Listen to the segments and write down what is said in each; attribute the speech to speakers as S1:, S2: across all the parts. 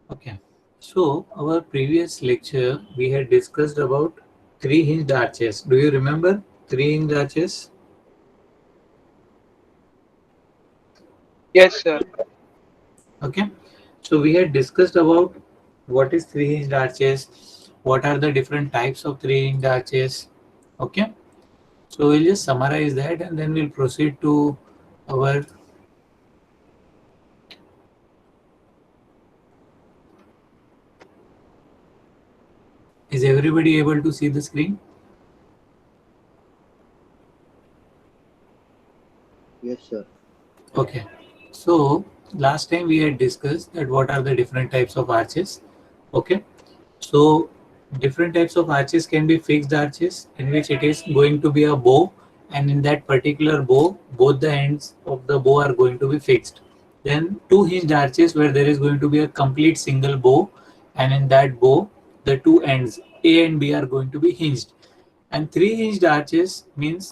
S1: Okay, so our previous lecture we had discussed about three hinged arches. Do you remember three hinged arches?
S2: Yes, sir.
S1: Okay, so we had discussed about what is three hinged arches, what are the different types of three hinged arches. Okay, so we'll just summarize that and then we'll proceed to our. Is everybody able to see the screen?
S3: Yes, sir.
S1: Okay, so last time we had discussed that what are the different types of arches. Okay, so different types of arches can be fixed arches in which it is going to be a bow, and in that particular bow both the ends of the bow are going to be fixed. Then two hinged arches where there is going to be a complete single bow, and in that bow the two ends A and B are going to be hinged. And three hinged arches means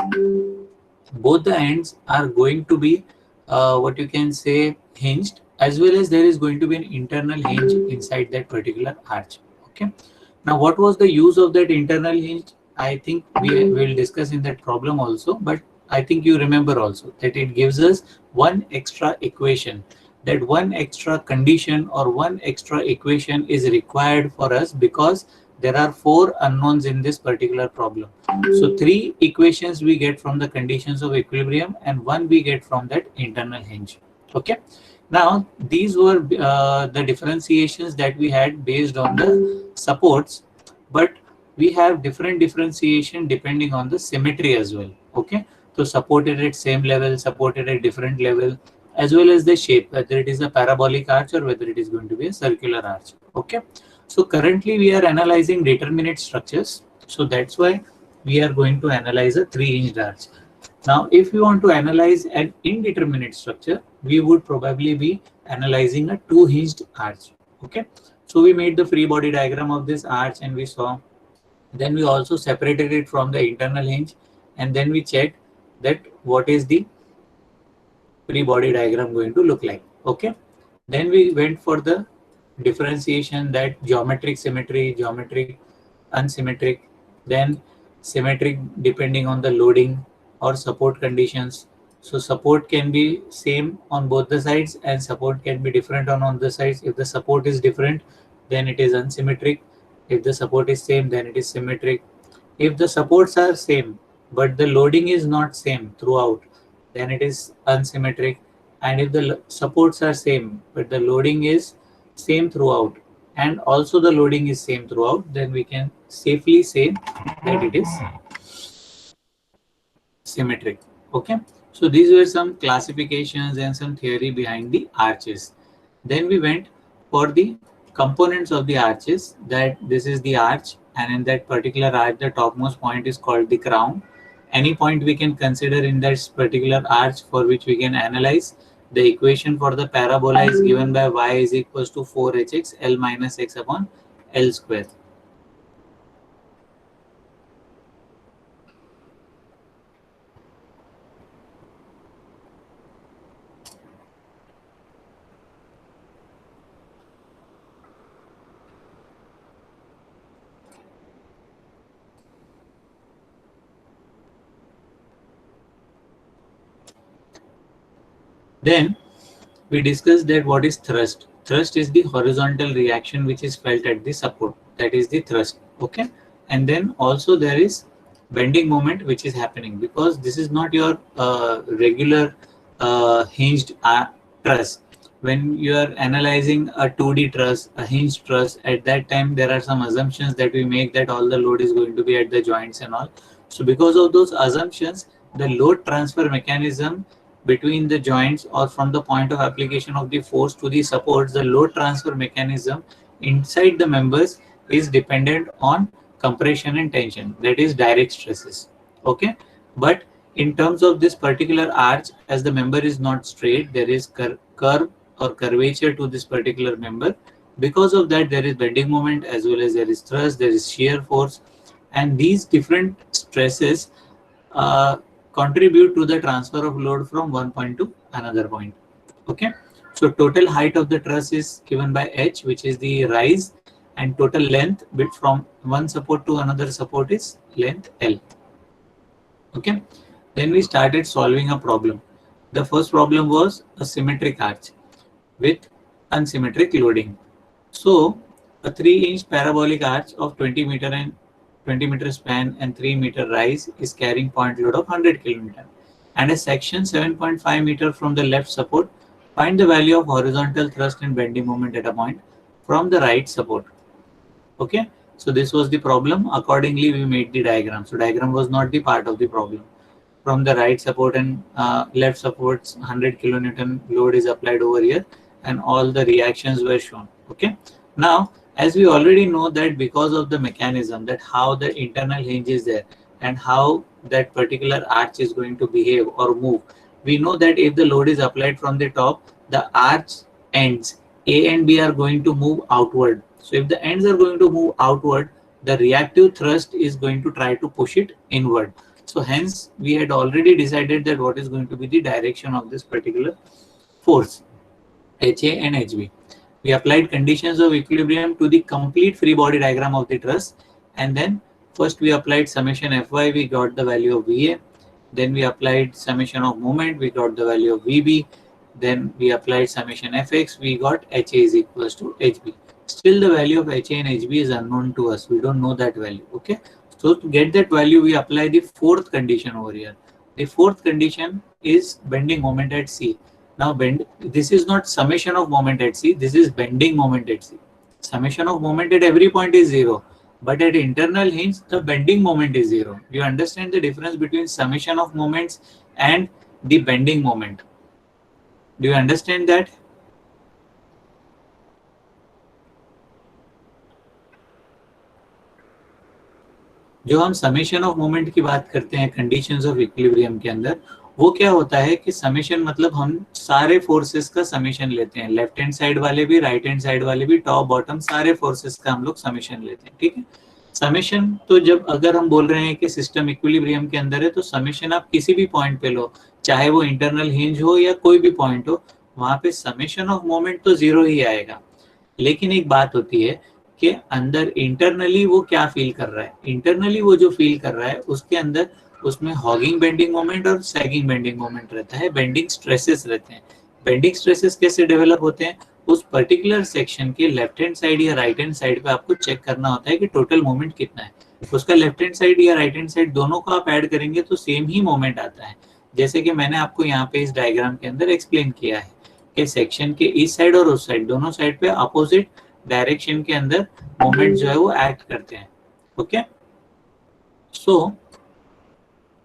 S1: both the ends are going to be what you can say hinged, as well as there is going to be an internal hinge inside that particular arch. Okay, now what was the use of that internal hinge? I think we will discuss in that problem also, but I think you remember also that it gives us one extra equation, that one extra condition or one extra equation is required for us because there are four unknowns in this particular problem. So three equations we get from the conditions of equilibrium and one we get from that internal hinge. Okay. Now these were the differentiations that we had based on the supports, but we have different differentiation depending on the symmetry as well. Okay. So supported at same level, supported at different level, as well as the shape, whether it is a parabolic arch or whether it is going to be a circular arch. Okay. So currently we are analyzing determinate structures. So that's why we are going to analyze a three-hinged arch. Now, if we want to analyze an indeterminate structure, we would probably be analyzing a two-hinged arch. Okay. So we made the free body diagram of this arch and we saw. Then we also separated it from the internal hinge, and then we checked that what is the free body diagram going to look like. Okay. Then we went for the differentiation, that geometric symmetry, geometric unsymmetric, then symmetric depending on the loading or support conditions. So support can be same on both the sides and support can be different on the sides. If the support is different, then it is unsymmetric. If the support is same, then it is symmetric. If the supports are same but the loading is not same throughout, then it is unsymmetric. And if the supports are same but the loading is same throughout and also the loading is same throughout, then we can safely say that it is symmetric. Okay, so these were some classifications and some theory behind the arches. Then we went for the components of the arches, that this is the arch, and in that particular arch the topmost point is called the crown. Any point we can consider in that particular arch for which we can analyze. The equation for the parabola is given by y is equals to 4hx l minus x upon l square. Then we discussed that what is thrust. Thrust is the horizontal reaction which is felt at the support. That is the thrust. Okay. And then also there is bending moment which is happening, because this is not your regular hinged truss. When you are analyzing a 2D truss, a hinged truss, at that time there are some assumptions that we make that all the load is going to be at the joints and all. So because of those assumptions, the load transfer mechanism between the joints or from the point of application of the force to the supports, the load transfer mechanism inside the members is dependent on compression and tension, that is direct stresses. Okay, but in terms of this particular arch, as the member is not straight, there is curve or curvature to this particular member. Because of that, there is bending moment as well as there is thrust, there is shear force, and these different stresses uh, contribute to the transfer of load from one point to another point. Okay, So total height of the truss is given by h, which is the rise, and total length bit from one support to another support is length L. Okay. Then we started solving a problem. The first problem was a symmetric arch with unsymmetric loading. So a 3-inch parabolic arch of 20 meter and 20 meter span and 3 meter rise is carrying point load of 100 kN, and a section 7.5 meter from the left support. Find the value of horizontal thrust and bending moment at a point from the right support. Okay, so this was the problem. Accordingly, we made the diagram. So diagram was not the part of the problem. From the right support and left supports, 100 kilonewton load is applied over here, and all the reactions were shown. Okay, now as we already know that because of the mechanism, that how the internal hinge is there and how that particular arch is going to behave or move, we know that if the load is applied from the top, the arch ends A and B are going to move outward. So if the ends are going to move outward, the reactive thrust is going to try to push it inward. So hence we had already decided that what is going to be the direction of this particular force, HA and HB. We applied conditions of equilibrium to the complete free body diagram of the truss, and then first we applied summation Fy, we got the value of Va. Then we applied summation of moment, we got the value of Vb. Then we applied summation Fx, we got HA is equals to HB. Still the value of HA and HB is unknown to us. We don't know that value. Okay. So to get that value, we apply the fourth condition over here. The fourth condition is bending moment at C. Now this is not summation of moment at C, this is bending moment at C. Summation of moment at every point is 0, but at internal hinge, the bending moment is 0. You understand the difference between summation of moments and the bending moment? Do you understand that? जो हम summation of moment की बात करते हैं conditions of equilibrium के अंदर, वो क्या होता है कि समेशन मतलब हम सारे फोर्सेस का समेशन लेते हैं, लेफ्ट हैंड साइड वाले भी, राइट हैंड साइड वाले भी, टॉप बॉटम सारे फोर्सेस का हम लोग समेशन लेते हैं. ठीक है. समेशन तो जब अगर हम बोल रहे हैं कि सिस्टम इक्विलिब्रियम के अंदर है, तो समेशन आप किसी भी पॉइंट पे लो, चाहे वो इंटरनल हिंज हो या कोई भी पॉइंट हो, वहां पे समेशन ऑफ मोमेंट तो 0 ही आएगा. लेकिन एक बात होती है कि अंदर इंटरनली वो क्या फील कर रहा है. इंटरनली वो जो फील कर रहा है उसके अंदर उसमें हॉगिंग बेंडिंग मोमेंट और सैगिंग बेंडिंग मोमेंट रहता है, बेंडिंग स्ट्रेसेस रहते हैं. बेंडिंग स्ट्रेसेस कैसे डेवलप होते हैं? उस पर्टिकुलर सेक्शन के लेफ्ट हैंड साइड या राइट हैंड साइड पे आपको चेक करना होता है कि टोटल मोमेंट कितना है. उसका लेफ्ट हैंड साइड या राइट हैंड साइड दोनों को आप ऐड करेंगे तो सेम ही मोमेंट आता है. जैसे कि मैंने आपको यहाँ पे इस डायग्राम के अंदर एक्सप्लेन किया है कि सेक्शन के इस साइड और उस साइड दोनों साइड पे अपोजिट डायरेक्शन के अंदर मोमेंट जो है वो एक्ट करते हैं. ओके. सो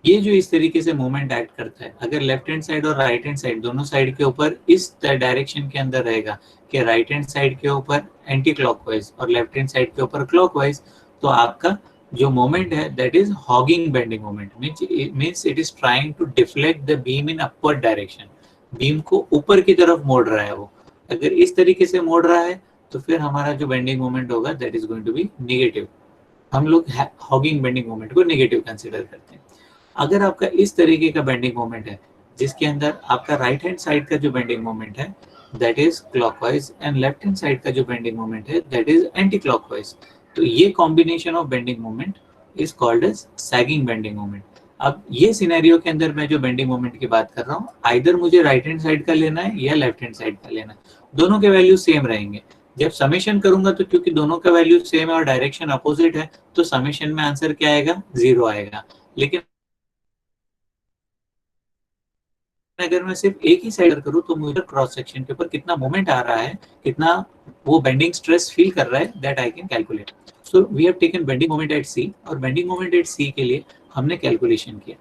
S1: ये जो इस तरीके से मोमेंट एक्ट करता है, अगर लेफ्ट हैंड साइड और राइट हैंड साइड दोनों साइड के ऊपर इस डायरेक्शन के अंदर रहेगा कि राइट हैंड साइड के ऊपर एंटी क्लॉकवाइज और लेफ्ट हैंड साइड के ऊपर क्लॉकवाइज, तो आपका जो मोमेंट है that is hogging bending moment. Means it is trying to deflect the beam in upward direction. Beam को ऊपर की तरफ मोड़ रहा है वो. अगर इस तरीके से मोड़ रहा है तो फिर हमारा जो बेंडिंग मोमेंट होगा that is going to be negative. हम लोग हॉगिंग बेंडिंग मोमेंट को नेगेटिव कंसीडर करते हैं. अगर आपका इस तरीके का बेंडिंग मोमेंट है जिसके अंदर आपका राइट हैंड साइड का जो बेंडिंग मोमेंट है that is clockwise and left hand side का जो बेंडिंग मोमेंट है दैट इज एंटी क्लॉकवाइज, तो ये combination of bending moment is called as sagging bending moment. अब ये सिनेरियो के अंदर मैं जो बेंडिंग मोमेंट की बात कर रहा हूँ, आइदर मुझे राइट हैंड साइड का लेना है या लेफ्ट हैंड साइड का लेना है, दोनों के वैल्यू सेम रहेंगे. जब समेशन करूंगा तो क्योंकि दोनों का वैल्यू सेम है और डायरेक्शन अपोजिट है, तो समेशन में आंसर क्या आएगा? 0 आएगा. लेकिन अगर मैं सिर्फ एक ही साइड करूं तो मुझे क्रॉस सेक्शन के ऊपर कितना मोमेंट आ रहा है, कितना वो बेंडिंग स्ट्रेस फील कर रहा है, that I can calculate. So we have taken bending moment at C, और बेंडिंग मोमेंट एट सी के लिए हमने कैलकुलेशन किया.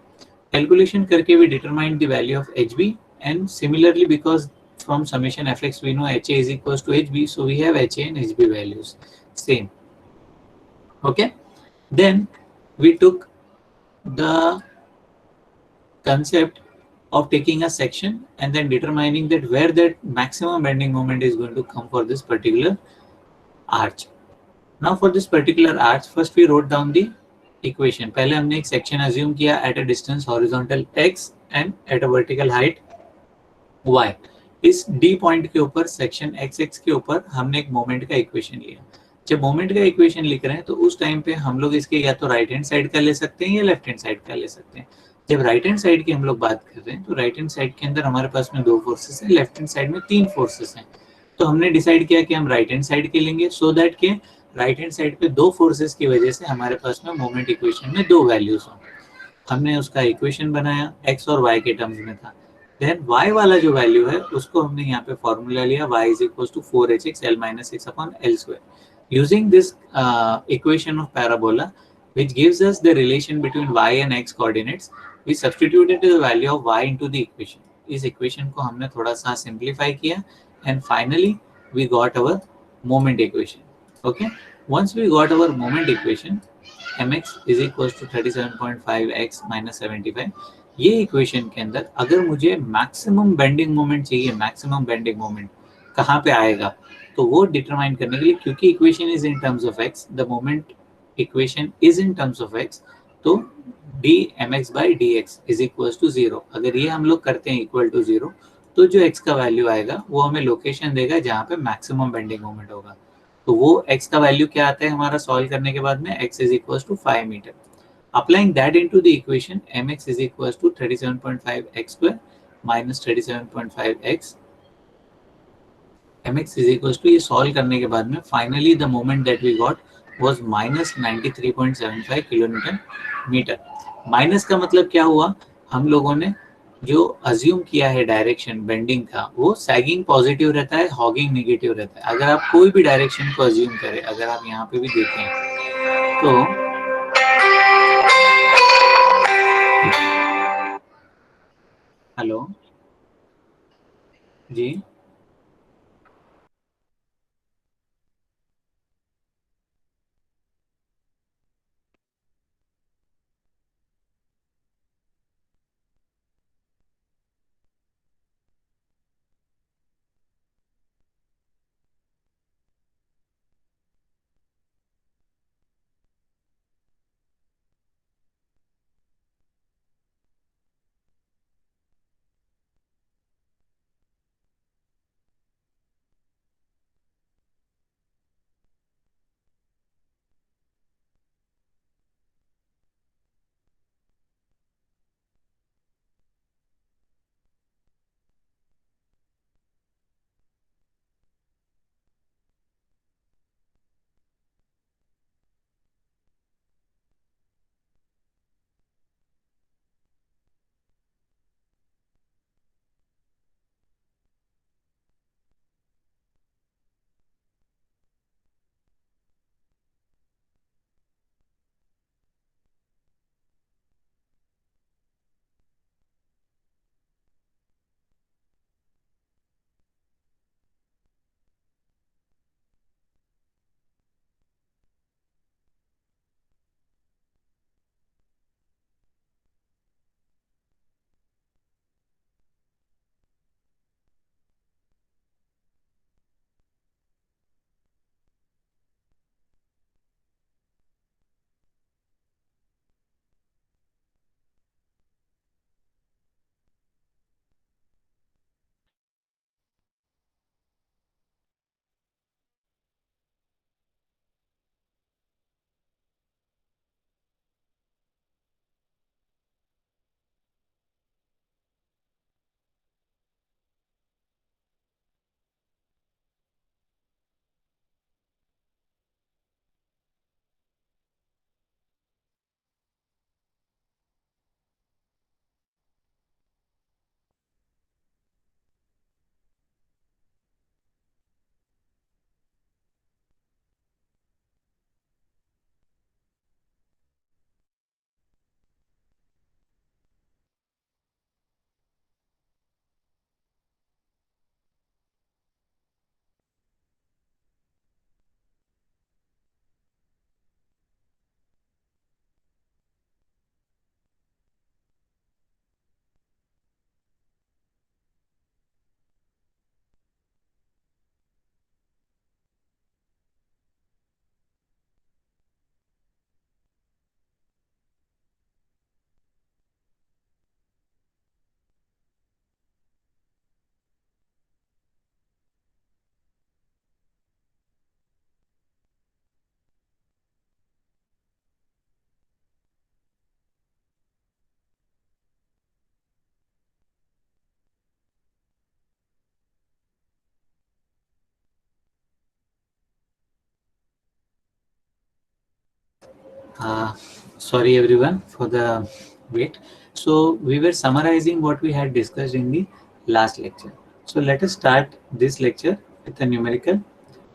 S1: कैलकुलेशन करके we determine the value of H B, and similarly because from summation fx we know HA is equals to HB, so we have HA and HB values same. Okay, then we took the concept of taking a section and then determining that where that maximum bending moment is going to come for this particular arch. Now for this particular arch, first we wrote down the equation. पहले हमने एक section assume किया at a distance horizontal x and at a vertical height y. इस D point के ऊपर section x x के ऊपर हमने एक मोमेंट का इक्वेशन लिया। जब मोमेंट का इक्वेशन लिख रहे हैं तो उस टाइम पे हम लोग इसके या तो राइट हैंड साइड का ले सकते हैं या लेफ्ट हैंड साइड का ले सकते हैं। जब राइट हैंड साइड की हम लोग बात कर रहे हैं तो राइट हैंड साइड के अंदर हमारे पास में दो फोर्सेस है, लेफ्ट हैंड साइड में तीन फोर्सेस हैं। तो हमने डिसाइड किया कि हम राइट हैंड साइड के लेंगे सो दैट के राइट हैंड साइड पे दो फोर्सेस की वजह से हमारे पास में मोमेंट इक्वेशन में दो वैल्यूज हों। हमने उसका इक्वेशन बनाया, एक्स और वाई के टर्म्स में था। देन वाई वाला जो वैल्यू है उसको हमने यहाँ पे फॉर्मूला लिया, y is equal to 4hx l minus x upon l square. Using this equation of parabola, which gives us the relation between y and x coordinates, we substituted the value of y into the equation. इस equation को हमने थोड़ा सा simplify किया and finally we got our moment equation. Okay, once we got our moment equation, mx is equals to 37.5x minus 75, ये equation के अंदर अगर मुझे मैक्सिमम बेंडिंग मोमेंट चाहिए, मैक्सिमम बेंडिंग मोमेंट कहाँ पे आएगा, तो वो डिटरमाइन करने के लिए, क्योंकि equation is in terms of X, the moment equation is in terms of X, तो D M X by D X is equal to zero. अगर ये हम लोग करते हैं इक्वल टू जीरो, तो जो एक्स का वैल्यू आएगा वो हमें लोकेशन देगा जहाँ पे मैक्सिमम बेंडिंग मोमेंट होगा। तो वो x का वैल्यू क्या आता है हमारा सॉल्व करने के बाद में, x is equals to 5 metre. Applying that into the equation, mx is equals to 37.5 x square minus 37.5 x, mx is equals to, ये सॉल्व करने के बाद में finally the moment that we got was minus 93.75 kilometre metre. Minus का मतलब क्या हुआ, हम लोगों ने जो अज्यूम किया है डायरेक्शन बेंडिंग का, वो सैगिंग पॉजिटिव रहता है, हॉगिंग नेगेटिव रहता है। अगर आप कोई भी डायरेक्शन को अज्यूम करें, अगर आप यहाँ पे भी देखें तो hello ji, Uh, Sorry everyone for the wait. So we were summarizing what we had discussed in the last lecture. So let us start this lecture with a numerical.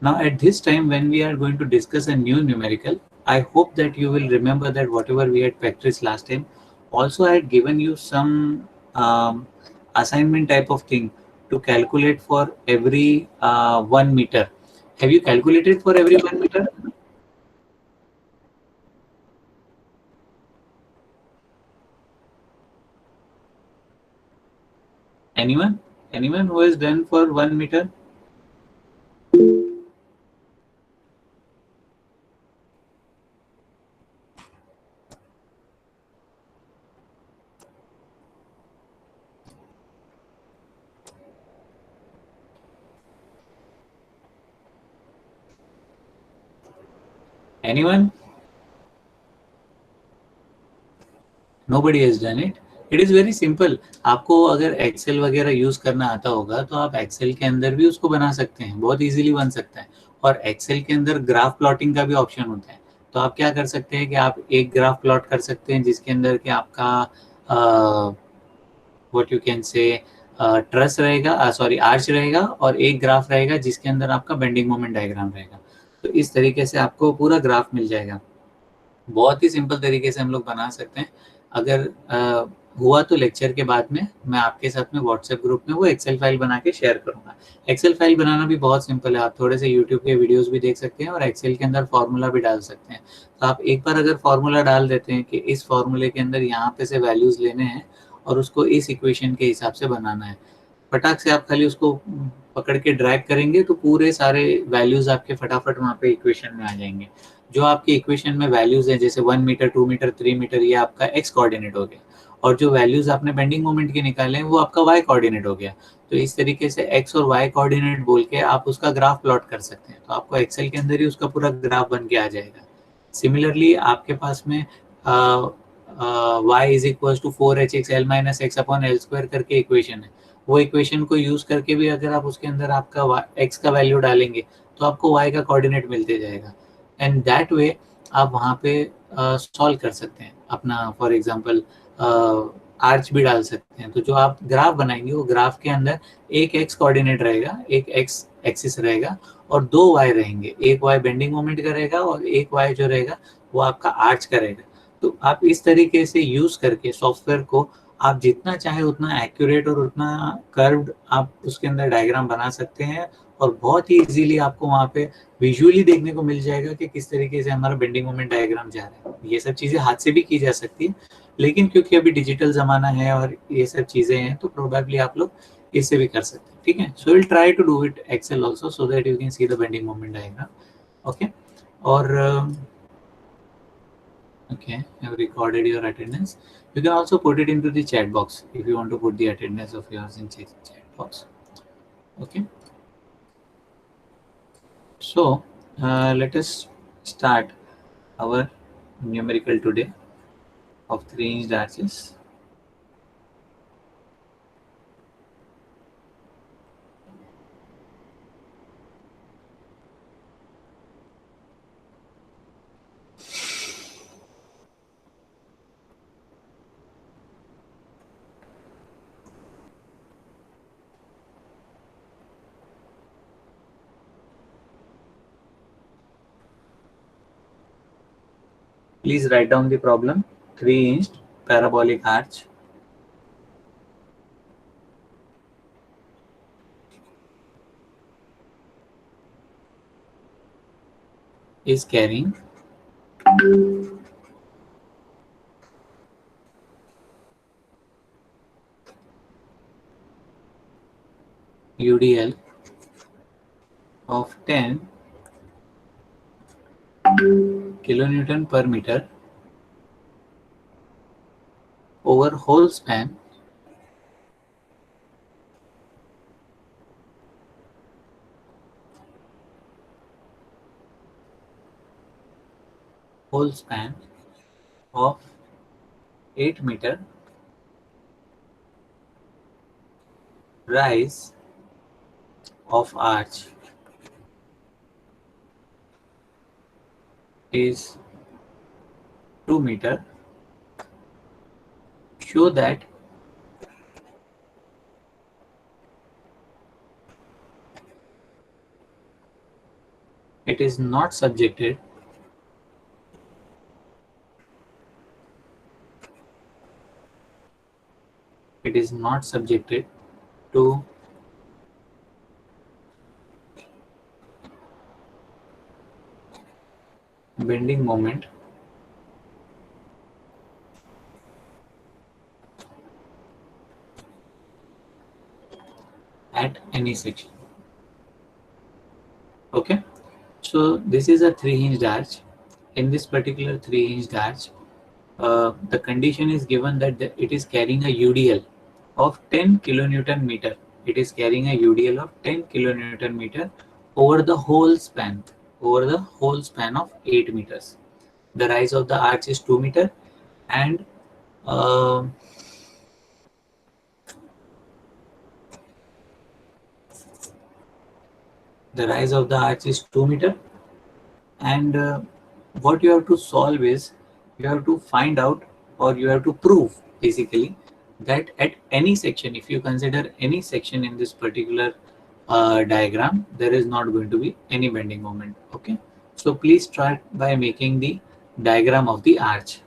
S1: Now at this time when we are going to discuss a new numerical, I hope that you will remember that whatever we had practiced last time. Also I had given you some assignment type of thing to calculate for every 1 meter. Have you calculated for every 1 meter? Anyone? Anyone who has done for 1 meter? Anyone? Nobody has done it. It is very simple. आपको अगर Excel वगैरह use करना आता होगा तो आप Excel के अंदर भी उसको बना सकते हैं, बहुत इजीली बन सकता है। और एक्सेल के अंदर ग्राफ प्लॉटिंग का भी ऑप्शन होता है। तो आप क्या कर सकते हैं कि आप एक ग्राफ प्लॉट कर सकते हैं जिसके अंदर कि आपका what you can say truss रहेगा, सॉरी आर्च रहेगा, और एक ग्राफ रहेगा जिसके अंदर आपका बेंडिंग मोमेंट डायग्राम रहेगा। तो इस तरीके से आपको पूरा ग्राफ मिल जाएगा। बहुत ही सिंपल तरीके से हम लोग बना सकते हैं। अगर हुआ तो लेक्चर के बाद में मैं आपके साथ में व्हाट्सएप ग्रुप में वो एक्सेल फाइल बना के शेयर करूंगा। एक्सेल फाइल बनाना भी बहुत सिंपल है। आप थोड़े से यूट्यूब के वीडियोस भी देख सकते हैं और एक्सेल के अंदर फॉर्मूला भी डाल सकते हैं। तो आप एक बार अगर फॉर्मूला डाल देते हैं कि इस फॉर्मूले के अंदर यहाँ पे से वैल्यूज लेने हैं और उसको इस इक्वेशन के हिसाब से बनाना है, फटाक से आप खाली उसको पकड़ के ड्रैग करेंगे तो पूरे सारे वैल्यूज आपके फटाफट वहाँ पे इक्वेशन में आ जाएंगे। जो आपके इक्वेशन में वैल्यूज हैं जैसे 1 मीटर, 2 मीटर, 3 मीटर, ये आपका एक्स कोऑर्डिनेट हो गया। और जो वैल्यूज आपने बेंडिंग मोमेंट के निकाले हैं वो आपका वाई कोऑर्डिनेट हो गया। तो इस तरीके से एक्स और वाई कोऑर्डिनेट बोल के आप उसका ग्राफ प्लॉट कर सकते हैं। तो आपको एक्सेल के अंदर ही उसका पूरा ग्राफ बन के आ जाएगा। सिमिलरली आपके पास में y is equal to 4 h x l - x/l² करके इक्वेशन है। वो इक्वेशन को यूज करके भी अगर आप उसके अंदर आपका एक्स का वैल्यू डालेंगे तो आपको वाई का कोऑर्डिनेट मिलते जाएगा। एंड दैट वे आप वहाँ पे सॉल्व कर सकते हैं अपना। फॉर एग्जांपल आर्च भी डाल सकते हैं। तो जो आप ग्राफ बनाएंगे वो ग्राफ के अंदर एक एक्स कोऑर्डिनेट रहेगा, एक एक्स एक्सिस रहेगा, और दो वाई रहेंगे। एक वाई बेंडिंग मोमेंट का रहेगा और एक वाई जो रहेगा वो आपका आर्च का रहेगा। तो आप इस तरीके से यूज करके सॉफ्टवेयर को आप जितना चाहे उतना एक्यूरेट और उतना कर्व्ड आप उसके अंदर डायग्राम बना सकते हैं। और बहुत ही इजीली आपको वहाँ पे विजुअली देखने को मिल जाएगा कि किस तरीके से हमारा बेंडिंग मोमेंट डायग्राम जा रहा है। ये सब चीज़ें हाथ से भी की जा सकती है, लेकिन क्योंकि अभी डिजिटल ज़माना है और ये सब चीज़ें हैं तो प्रोबेबली आप लोग इससे भी कर सकते हैं। ठीक है, so will try to do it Excel also so that you can see the bending moment diagram. Okay. और okay, I have recorded your attendance. You can also put it into the chat box if you want to put the attendance of yours in chat box. Okay, so let us start our numerical today of 3-inch arches. Please write down the problem. 3-inch parabolic arch is carrying UDL of 10 kilonewton per meter over whole span of 8 meter rise of arch is 2 meter show that it is not subjected to bending moment at any section. Okay, so this is a 3-hinged arch. In this particular 3-hinged arch, the condition is given that it is carrying a UDL of 10 kilonewton meter. It is carrying a UDL of 10 kilonewton meter over the whole span, of 8 meters. The rise of the arch is 2 meter, and uh, the rise of the arch is 2 meter. And what you have to solve is, you have to find out, or you have to prove basically, that at any section, if you consider any section in this particular diagram, there is not going to be any bending moment. Okay, so please start by making the diagram of the arch.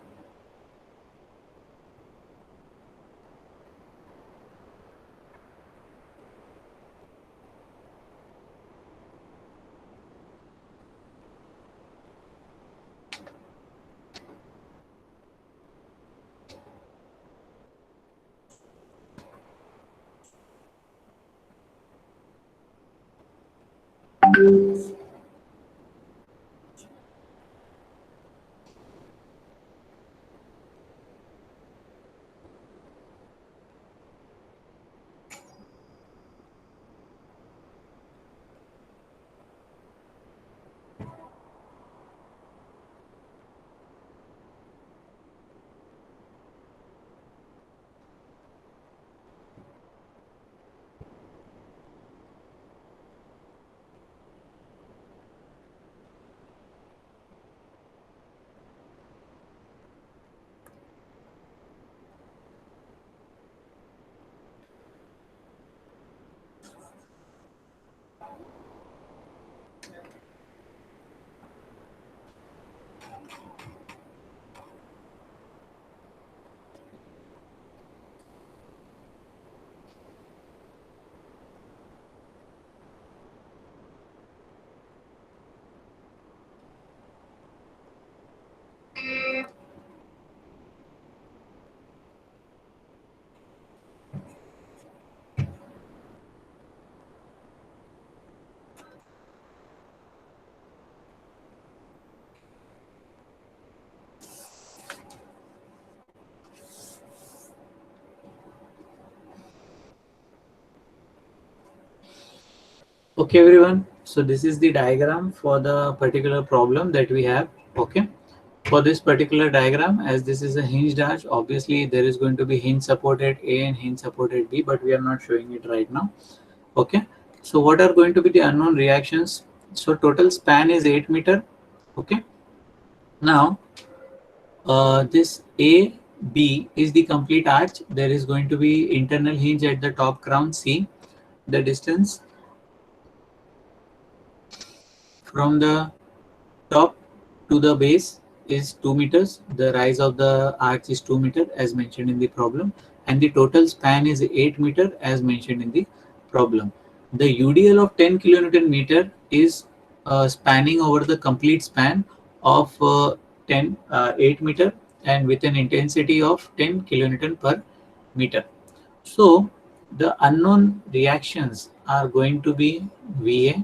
S1: Okay everyone, so this is the diagram for the particular problem that we have. Okay, for this particular diagram, as this is a hinged arch, obviously there is going to be hinge supported A and hinge supported B, but we are not showing it right now. Okay, so what are going to be the unknown reactions? So total span is 8 meter. Okay, now this A B is the complete arch. There is going to be internal hinge at the top crown C. The distance from the top to the base is 2 meters. The rise of the arch is 2 meter as mentioned in the problem, and the total span is 8 meter as mentioned in the problem. The UDL of 10 kilonewton meter is spanning over the complete span of 8 meter, and with an intensity of 10 kilonewton per meter. So the unknown reactions are going to be VA,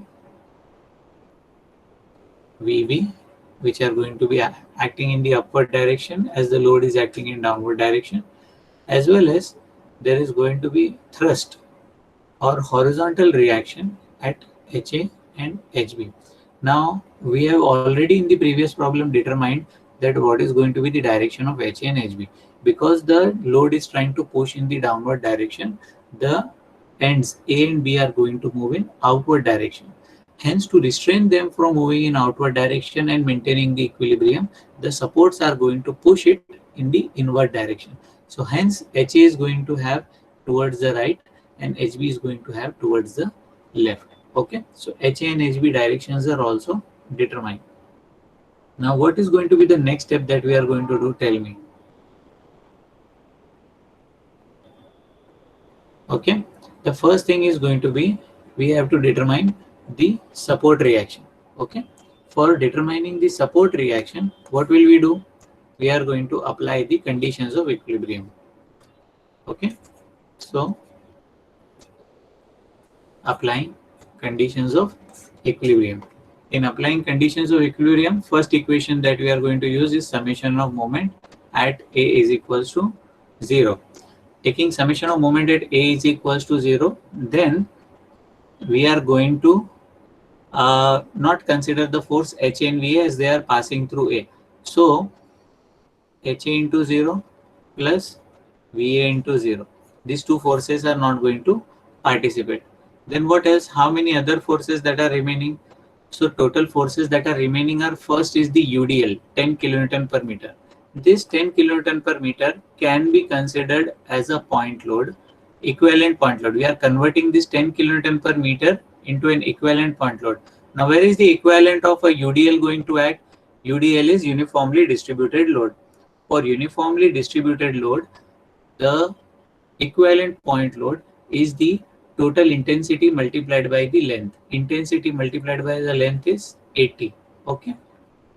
S1: VB, which are going to be acting in the upward direction as the load is acting in downward direction, as well as there is going to be thrust or horizontal reaction at HA and HB. Now we have already in the previous problem determined that what is going to be the direction of HA and HB. Because the load is trying to push in the downward direction, the ends A and B are going to move in outward direction. Hence, to restrain them from moving in outward direction and maintaining the equilibrium, the supports are going to push it in the inward direction. So hence HA is going to have towards the right and HB is going to have towards the left. Okay, so HA and HB directions are also determined. Now what is going to be the next step that we are going to do? Tell me. Okay, the first thing is going to be, we have to determine the support reaction. Okay, for determining the support reaction, what will we do? We are going to apply the conditions of equilibrium. Okay, so applying conditions of equilibrium. In applying conditions of equilibrium, first equation that we are going to use is summation of moment at A is equals to 0. Taking summation of moment at A is equals to 0, then we are going to not consider the force HA and VA as they are passing through A. So HA into 0 plus VA into 0. These two forces are not going to participate. Then what else? How many other forces that are remaining? So total forces that are remaining are, first is the UDL, 10 kilonewton per meter. This 10 kilonewton per meter can be considered as a point load, equivalent point load. We are converting this 10 kilonewton per meter into an equivalent point load. Now where is the equivalent of a UDL going to act? UDL is uniformly distributed load. For uniformly distributed load, the equivalent point load is the total intensity multiplied by the length. Intensity multiplied by the length is 80. Okay,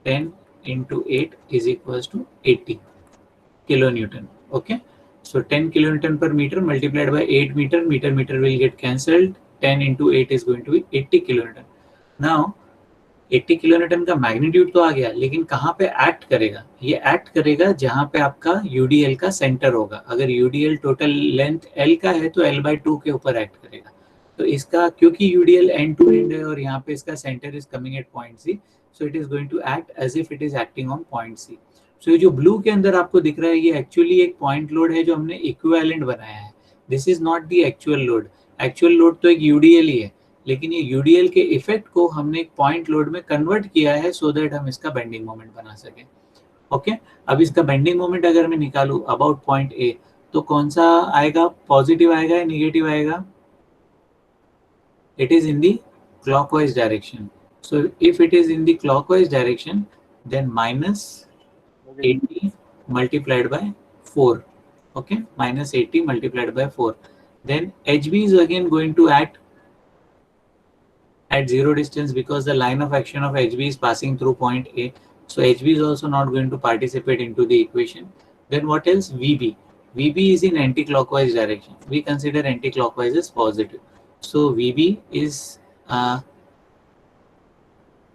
S1: 10 into 8 is equals to 80 kilonewton. Okay, so 10 kilonewton per meter multiplied by 8 meter, meter will get cancelled. 10 into 8 is going to be 80 kilonewton. Now 80 kilonewton का magnitude तो आ गया, लेकिन कहाँ पे act करेगा? ये act करेगा जहाँ पे आपका यूडीएल का सेंटर होगा. अगर यूडीएल टोटल लेंथ एल का है तो L/2 के ऊपर एक्ट करेगा. तो इसका, क्योंकि यूडीएल एंड टू एंड है और यहाँ पे इसका centre is coming at point C, so it is going to act as if it is acting on point C. So ये जो ब्लू के अंदर आपको दिख रहा है, ये एक्चुअली एक पॉइंट लोड है जो हमने इक्विवेलेंट बनाया है. This is not the actual load. Actual load तो एक यूडीएल ही है, लेकिन ये यूडीएल के इफेक्ट को हमने एक पॉइंट लोड में कन्वर्ट किया है सो दैट हम इसका बेंडिंग मोमेंट बना सके. ओके, अब इसका बेंडिंग मोमेंट अगर मैं निकालूं अबाउट पॉइंट ए, तो कौन सा आएगा? पॉजिटिव आएगा या नेगेटिव आएगा? It is in the clockwise direction. So if it is in the clockwise direction, then minus 80 multiplied by 4. Okay, minus 80 multiplied by 4. Then HB is again going to act at zero distance because the line of action of HB is passing through point A. So HB is also not going to participate into the equation. Then what else? VB. VB is in anti-clockwise direction. We consider anti-clockwise as positive. So VB is,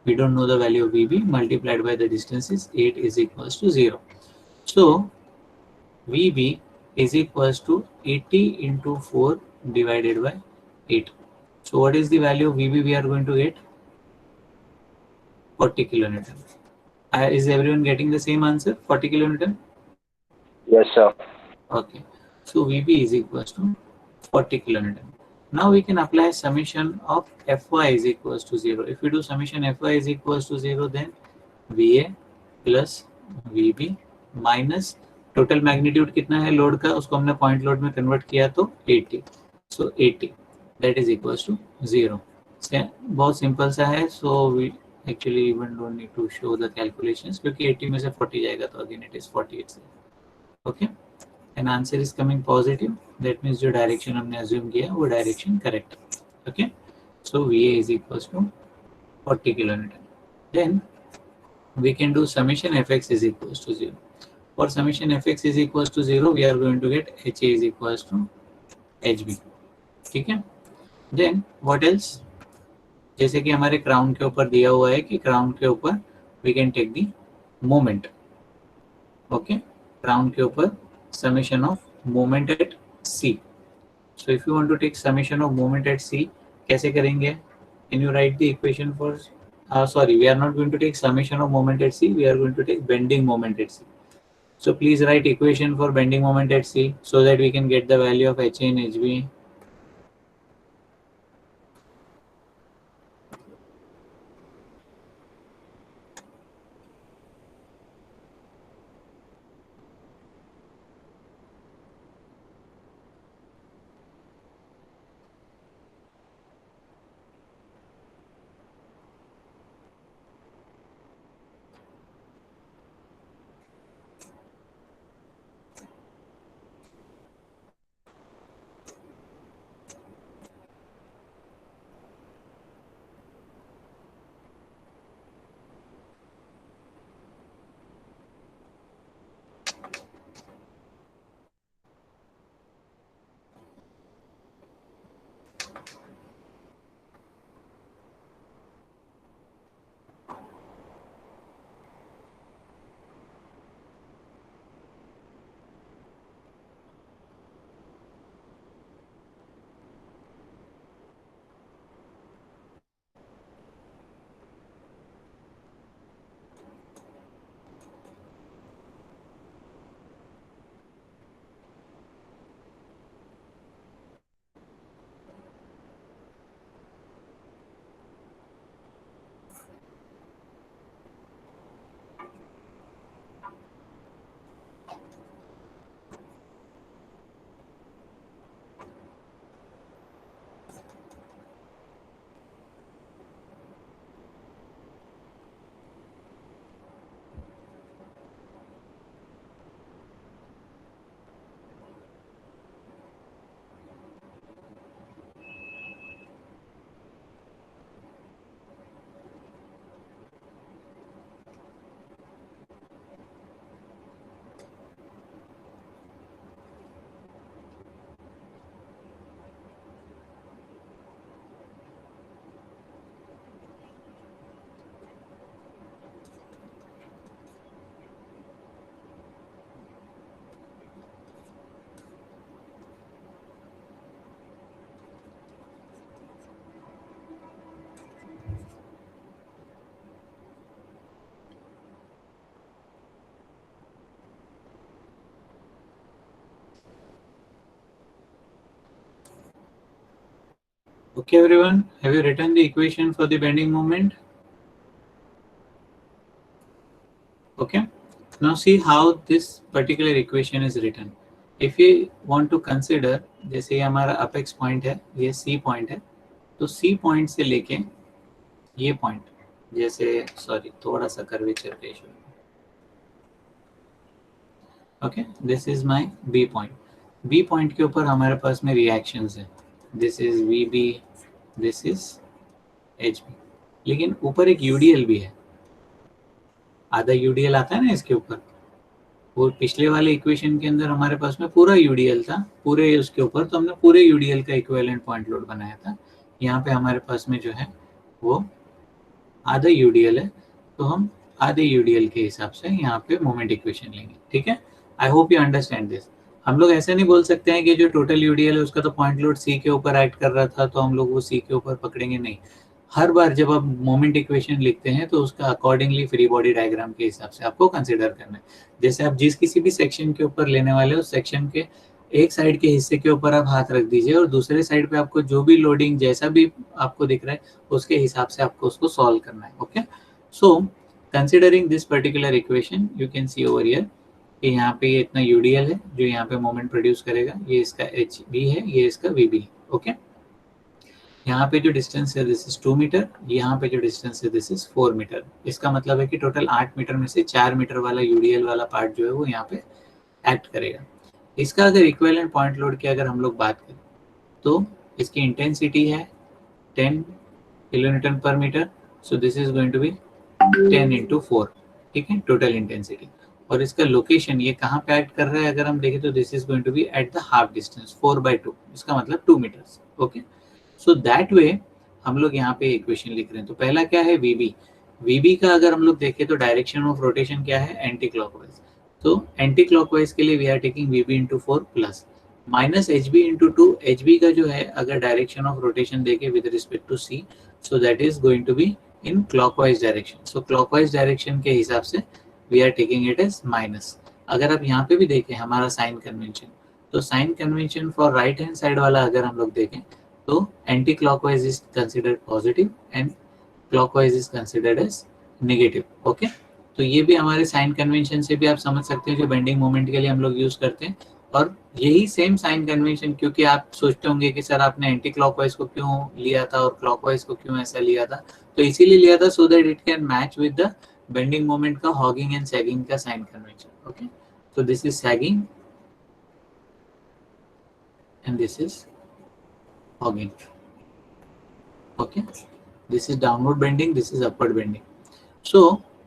S1: we don't know the value of VB, multiplied by the distance is 8 is equals to 0. So VB is equals to 80 into 4 divided by 8. So what is the value of VB we are going to get? 40 kilonewton. Is everyone getting the same answer? 40 kilonewton?
S2: Yes, sir.
S1: Okay. So VB is equals to 40 kilonewton. Now we can apply summation of Fy is equals to 0. If we do summation Fy is equals to 0, then VA plus VB minus total magnitude कितना है load का, उसको हमने point load में convert किया तो 80. So 80 that is equals to 0. बहुत simple सा है. So we actually even don't need to show the calculations, क्योंकि 80 में से 40 जाएगा तो again it is 48. Okay, and answer is coming positive. That means जो डायरेक्शन हमने अज्यूम किया वो direction correct. Okay, so VA is equals to 40 kilometre. Then we can do summation Fx is equals to 0. For summation Fx is equals to 0, we are going to get HA is equals to HB. ठीक है. Then what else? जैसे कि हमारे crown के ऊपर दिया हुआ है कि क्राउन के ऊपर we can take the moment. Okay, crown के ऊपर summation of moment at C. So if you want to take summation of moment at C, कैसे करेंगे? Can you write the equation for? Sorry, we are not going to take summation of moment at C. We are going to take bending moment at C. So please write equation for bending moment at C so that we can get the value of HA and HB. Okay, everyone, have you written the equation for the bending moment? Okay, now see how this particular equation is written. If we want to consider, जैसे ये हमारा apex point है, ये C point है, तो C point से लेके ये पॉइंट, जैसे सॉरी थोड़ा सा curvature ratio, okay, this is my B point. B point के ऊपर हमारे पास में रिएक्शंस है, this is V B, this is H B, लेकिन ऊपर एक यूडीएल भी है, आधा यूडीएल आता है ना इसके ऊपर. वो पिछले वाले इक्वेशन के अंदर हमारे पास में पूरा यूडीएल था, पूरे उसके ऊपर, तो हमने पूरे यूडीएल का इक्विवेलेंट पॉइंट लोड बनाया था. यहाँ पे हमारे पास में जो है वो आधा यूडीएल है, तो हम आधे यूडीएल के हिसाब से यहाँ पे मोमेंट इक्वेशन लेंगे. ठीक है, I hope you understand this. हम लोग ऐसे नहीं बोल सकते हैं कि जो टोटल यूडीएल है उसका तो पॉइंट लोड सी के ऊपर एक्ट कर रहा था तो हम लोग वो सी के ऊपर पकड़ेंगे, नहीं. हर बार जब आप मोमेंट इक्वेशन लिखते हैं तो उसका अकॉर्डिंगली फ्री बॉडी डायग्राम के हिसाब से आपको कंसिडर करना है. जैसे आप जिस किसी भी सेक्शन के ऊपर लेने वाले हो, सेक्शन के एक साइड के हिस्से के ऊपर आप हाथ रख दीजिए और दूसरे साइड पे आपको जो भी लोडिंग जैसा भी आपको दिख रहा है उसके हिसाब से आपको उसको सॉल्व करना है. Okay, so considering this particular equation you can C over here कि यहाँ पे ये इतना यूडीएल है जो यहाँ पे मोमेंट प्रोड्यूस करेगा, ये इसका एच बी है, ये इसका वी बी है. ओके, यहाँ पे जो डिस्टेंस है दिस इज 2 मीटर, यहाँ पे जो डिस्टेंस है दिस इज 4 मीटर. इसका मतलब है कि टोटल 8 मीटर में से 4 मीटर वाला यूडीएल वाला पार्ट जो है वो यहाँ पे एक्ट करेगा. इसका अगर इक्विवेलेंट पॉइंट लोड की अगर हम लोग बात करें तो इसकी इंटेंसिटी है 10 किलोन्यूटन पर metre, so this is going to be 10 into 4. ठीक है, टोटल इंटेंसिटी. और इसका लोकेशन ये कहाँ पे एक्ट कर रहा है अगर हम देखें तो this is going to be at the half distance 4/2, इसका मतलब 2 metres. Okay, so that way हम लोग यहाँ पे इक्वेशन लिख रहे हैं. तो पहला क्या है, वीबी. वीबी का अगर हम लोग देखें तो डायरेक्शन ऑफ रोटेशन क्या है, एंटी क्लॉकवाइज. तो एंटी क्लॉकवाइज के लिए we are taking VB into 4 plus minus H B into 2. H B का जो है अगर डायरेक्शन ऑफ रोटेशन देखे with respect to C, so that is going to be in clockwise direction. So clockwise direction के हिसाब से we are taking it as minus. अगर आप यहाँ पे भी देखें हमारा साइन कन्वेंशन, तो sign convention for right hand side वाला अगर हम लोग देखें तो anti clockwise is considered positive and clockwise is considered as negative. Okay, तो ये भी हमारे साइन कन्वेंशन से भी आप समझ सकते हैं जो बेंडिंग मोमेंट के लिए हम लोग यूज करते हैं. और यही सेम साइन कन्वेंशन, क्योंकि आप सोचते होंगे कि सर आपने एंटी क्लॉकवाइज को क्यों लिया था और क्लॉकवाइज को क्यों ऐसा लिया था, तो इसीलिए लिया था so that it can match with the bending moment का हॉगिंग एंड सैगिंग का sign convention. Okay, so this is sagging and this is hogging. Okay, this is downward bending, this is upward bending. So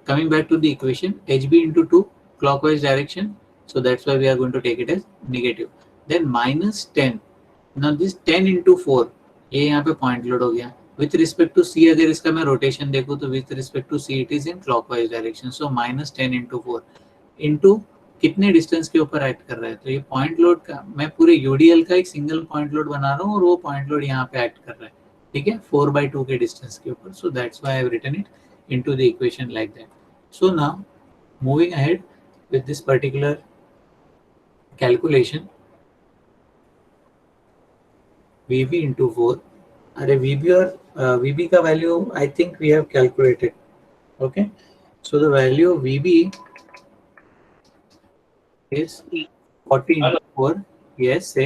S1: coming back to the equation, hb into 2 clockwise direction, so that's why we are going to take it as negative. Then minus 10. Now this 10 into 4 ये यहाँ पे point load हो गया. With respect to सी अगर इसका मैं rotation देखूँ तो with respect to C it is in clockwise direction. So minus 10 into 4 into कितने डिस्टेंस के ऊपर एक्ट कर रहा है, तो ये पॉइंट लोड का मैं पूरे यूडीएल का एक सिंगल पॉइंट लोड बना रहा हूँ और वो पॉइंट लोड यहाँ पे एक्ट कर रहा है. ठीक है, 4/2 के डिस्टेंस के ऊपर. So that's why I have written it into the equation like that. So now moving ahead with this particular calculation, VB into 4. अरे VB और VB का value I think we have calculated. Okay, so the value of VB is 40 into 4. Yes, say.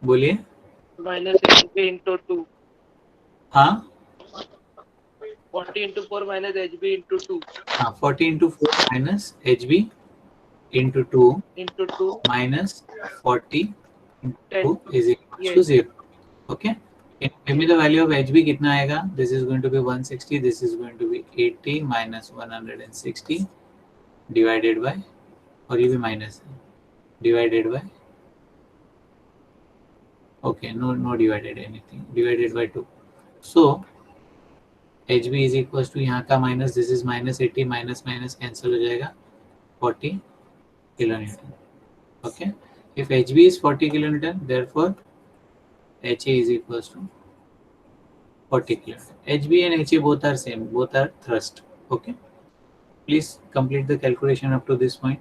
S1: बोलिए.
S3: minus HB into 2.
S1: हाँ
S3: 40 into 4 minus HB into 2.
S1: हाँ 40 into 4 minus HB into 2
S3: into 2
S1: minus 40 into 2 is equal to
S3: Yes.
S1: 0. Okay. Give me the value of HB कितना आएगा. This is going to be 160. This is going to be 80 minus 160 divided by, और ये भी minus है, divided by, okay, no divided anything, divided by 2. So HB is equals to यहाँ का minus, this is minus 80, minus minus cancel हो जाएगा, 40 kilonewton. Okay, if HB is 40 kilonewton, therefore HA is equals to 40 kilonewton. HB and HA both are same, both are thrust. Okay, please complete the calculation up to this point.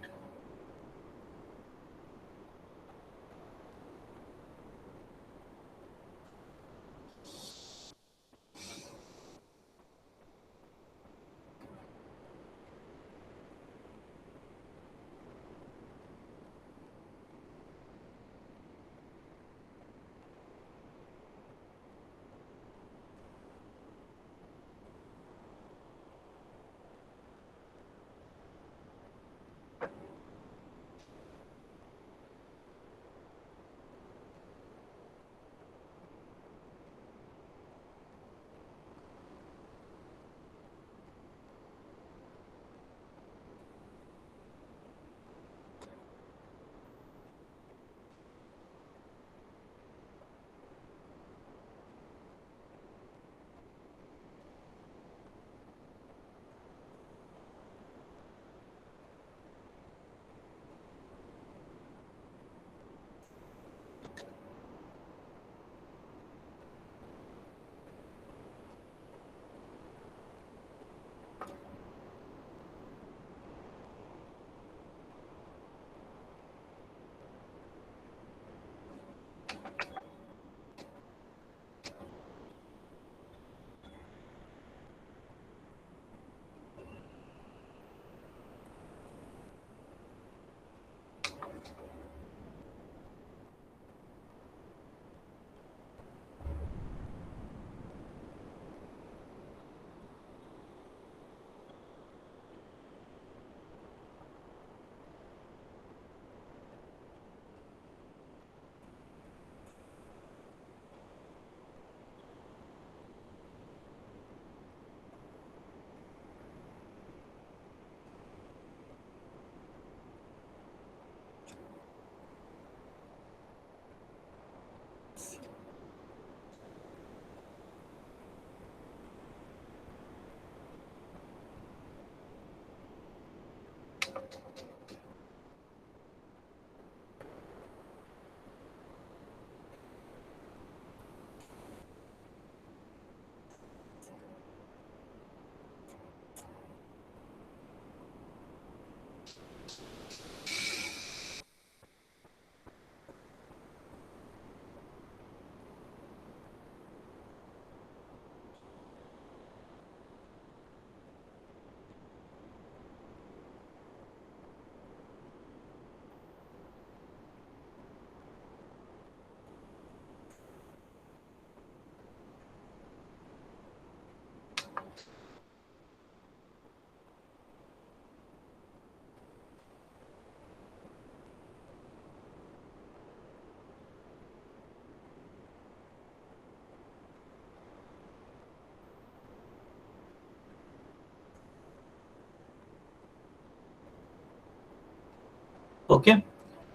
S1: Okay,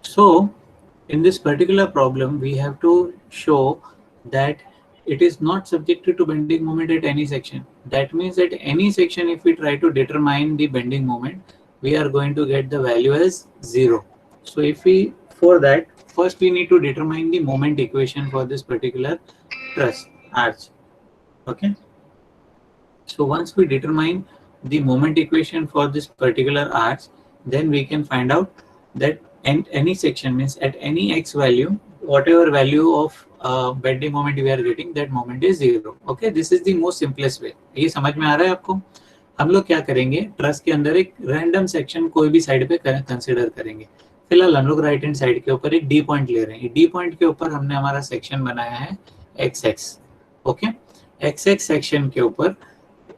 S1: so in this particular problem, we have to show that it is not subjected to bending moment at any section. That means at any section, if we try to determine the bending moment, we are going to get the value as 0. So if we, for that, first we need to determine the moment equation for this particular truss arch. Okay, so once we determine the moment equation for this particular arch, then we can find out that any section means at any x value, whatever value of bending moment we are getting, that moment is 0. Okay, this is the most simplest way. ये समझ में आ रहा है आपको? हम लोग क्या करेंगे, ट्रस के अंदर एक रैंडम सेक्शन कोई भी साइड पे कंसिडर करेंगे. फिलहाल हम लोग राइट हैंड साइड के ऊपर एक डी पॉइंट ले रहे हैं. डी पॉइंट के ऊपर हमने हमारा सेक्शन बनाया है x x. Okay, x x section के ऊपर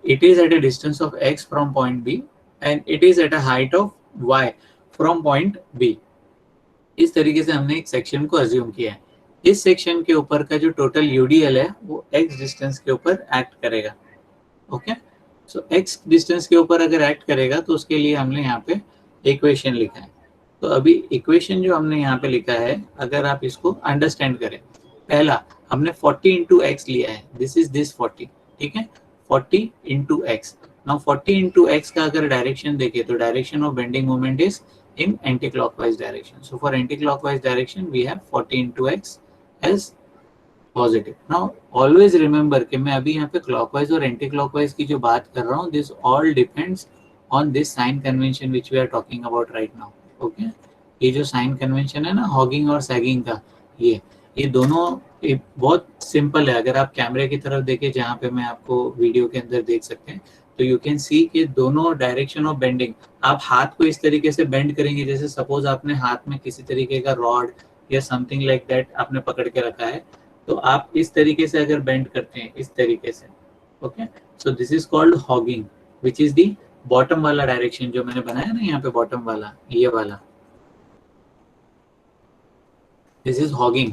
S1: it is at a distance of x from point B and it is at a height of y from point B. इस तरीके से हमने एक सेक्शन को अज्यूम किया है. इस सेक्शन के ऊपर का जो टोटल यूडीएल है वो x डिस्टेंस के ऊपर एक्ट करेगा. ओके, सो x डिस्टेंस के ऊपर अगर एक्ट करेगा तो उसके लिए हमने यहाँ पे इक्वेशन लिखा है. तो अभी इक्वेशन जो हमने यहाँ पे लिखा है, अगर आप इसको अंडरस्टैंड करें, पहला हमने 40 इंटू एक्स लिया है. This is this 40. ठीक है, 40 into x. Now 40 into x का अगर डायरेक्शन देखें तो direction of bending moment is in anti clockwise direction. So for anti clockwise direction we have 40 into x as positive. Now always remember कि मैं अभी यहाँ पे क्लॉकवाइज और एंटी क्लॉकवाइज की जो बात कर रहा हूँ, this all depends on this sign convention which we are talking about right now. Okay, ये जो साइन कन्वेंशन है ना हॉगिंग और सैगिंग का, ये दोनों ये बहुत सिंपल है. अगर आप कैमरे की तरफ देखें जहाँ पे मैं आपको वीडियो के अंदर देख सकते हैं, तो यू कैन सी कि दोनों डायरेक्शन ऑफ बेंडिंग, आप हाथ को इस तरीके से बेंड करेंगे जैसे सपोज आपने हाथ में किसी तरीके का रॉड या समथिंग लाइक दैट आपने पकड़ के रखा है, तो आप इस तरीके से अगर बेंड करते हैं इस तरीके से. Okay, so this is called hugging which is the bottom वाला डायरेक्शन जो मैंने बनाया ना यहाँ पे, बॉटम वाला, ये वाला, this is hugging.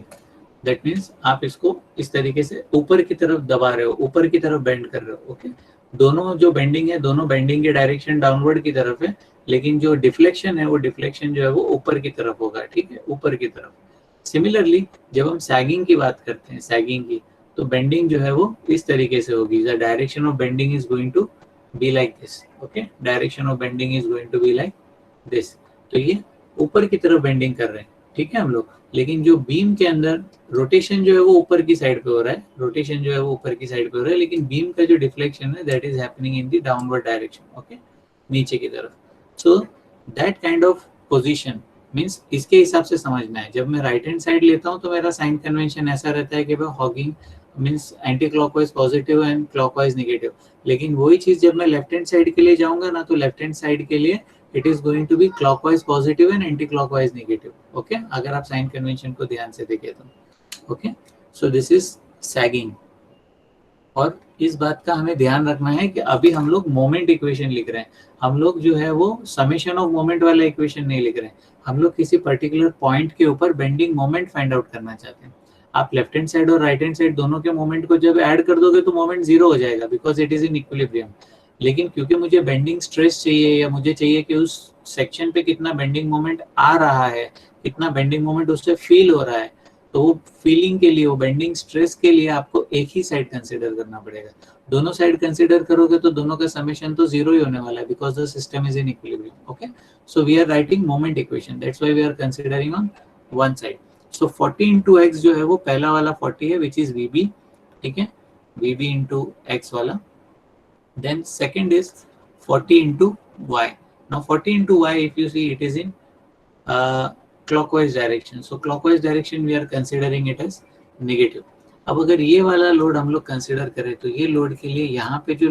S1: That means आप इसको इस तरीके से ऊपर की तरफ दबा रहे हो, ऊपर की तरफ बेंड कर रहे हो. ओके, दोनों जो बेंडिंग है, दोनों बेंडिंग के डायरेक्शन डाउनवर्ड की तरफ है, लेकिन जो डिफ्लेक्शन है वो डिफ्लेक्शन जो है वो ऊपर की तरफ होगा. ठीक है, ऊपर की तरफ. सिमिलरली जब हम सैगिंग की बात करते हैं, सैगिंग की, तो बेंडिंग जो है वो इस तरीके से होगी. The direction of bending is going to be like this. Okay, direction of bending is going to be like this. तो ये ऊपर की तरफ बेंडिंग कर रहे हैं. ठीक है हम लोग, लेकिन जो बीम के अंदर रोटेशन जो है वो ऊपर की साइड पे हो रहा है, रोटेशन जो है वो ऊपर की साइड पे हो रहा है, लेकिन बीम का जो डिफ्लेक्शन है that is happening in the downward direction. Okay, नीचे की तरफ. So that kind of position means इसके हिसाब से समझना है. जब मैं राइट हैंड साइड लेता हूँ तो मेरा साइन कन्वेंशन ऐसा रहता है कि भाई hugging means anti clockwise positive and clockwise negative. लेकिन वही चीज जब मैं लेफ्ट हैंड साइड के लिए जाऊंगा ना, तो लेफ्ट हैंड साइड के लिए it is going to be clockwise positive and anti-clockwise negative. Okay, अगर आप साइन कन्वेंशन को ध्यान से देखें तो. Okay, so this is sagging. और इस बात का हमें ध्यान रखना है कि अभी हम लोग मोमेंट इक्वेशन लिख रहे हैं. हम लोग जो है वो समेशन ऑफ मोमेंट वाला इक्वेशन नहीं लिख रहे हैं. हम लोग किसी पर्टिकुलर पॉइंट के ऊपर बेंडिंग मोमेंट फाइंड आउट करना चाहते हैं. आप लेफ्ट हैंड साइड और राइट हैंड साइड दोनों के मोमेंट को जब ऐड कर दोगे तो मोमेंट 0 हो जाएगा, because it is in equilibrium. लेकिन क्योंकि मुझे बेंडिंग स्ट्रेस चाहिए, या मुझे चाहिए कि उस सेक्शन पे कितना बेंडिंग मोमेंट आ रहा है, कितना बेंडिंग मोमेंट उससे फील हो रहा है, तो वो फीलिंग के लिए, वो बेंडिंग स्ट्रेस के लिए आपको एक ही साइड कंसीडर करना पड़ेगा. दोनों साइड कंसीडर करोगे तो दोनों का समेशन तो 0 ही होने वाला है, because the system is in equilibrium. Okay, so we are writing moment equation, that's why we are considering on one side. So 40 into x जो है वो पहला वाला 40 है विच इज वीबी. ठीक है, वीबी इंटू एक्स वाला. Then second is 40 into y. Now 40 into y, if you see, it is in clockwise direction. So clockwise direction we are considering it as negative. अब अगर ये वाला लोड हम लोग कंसिडर करें तो ये लोड के लिए यहाँ पे जो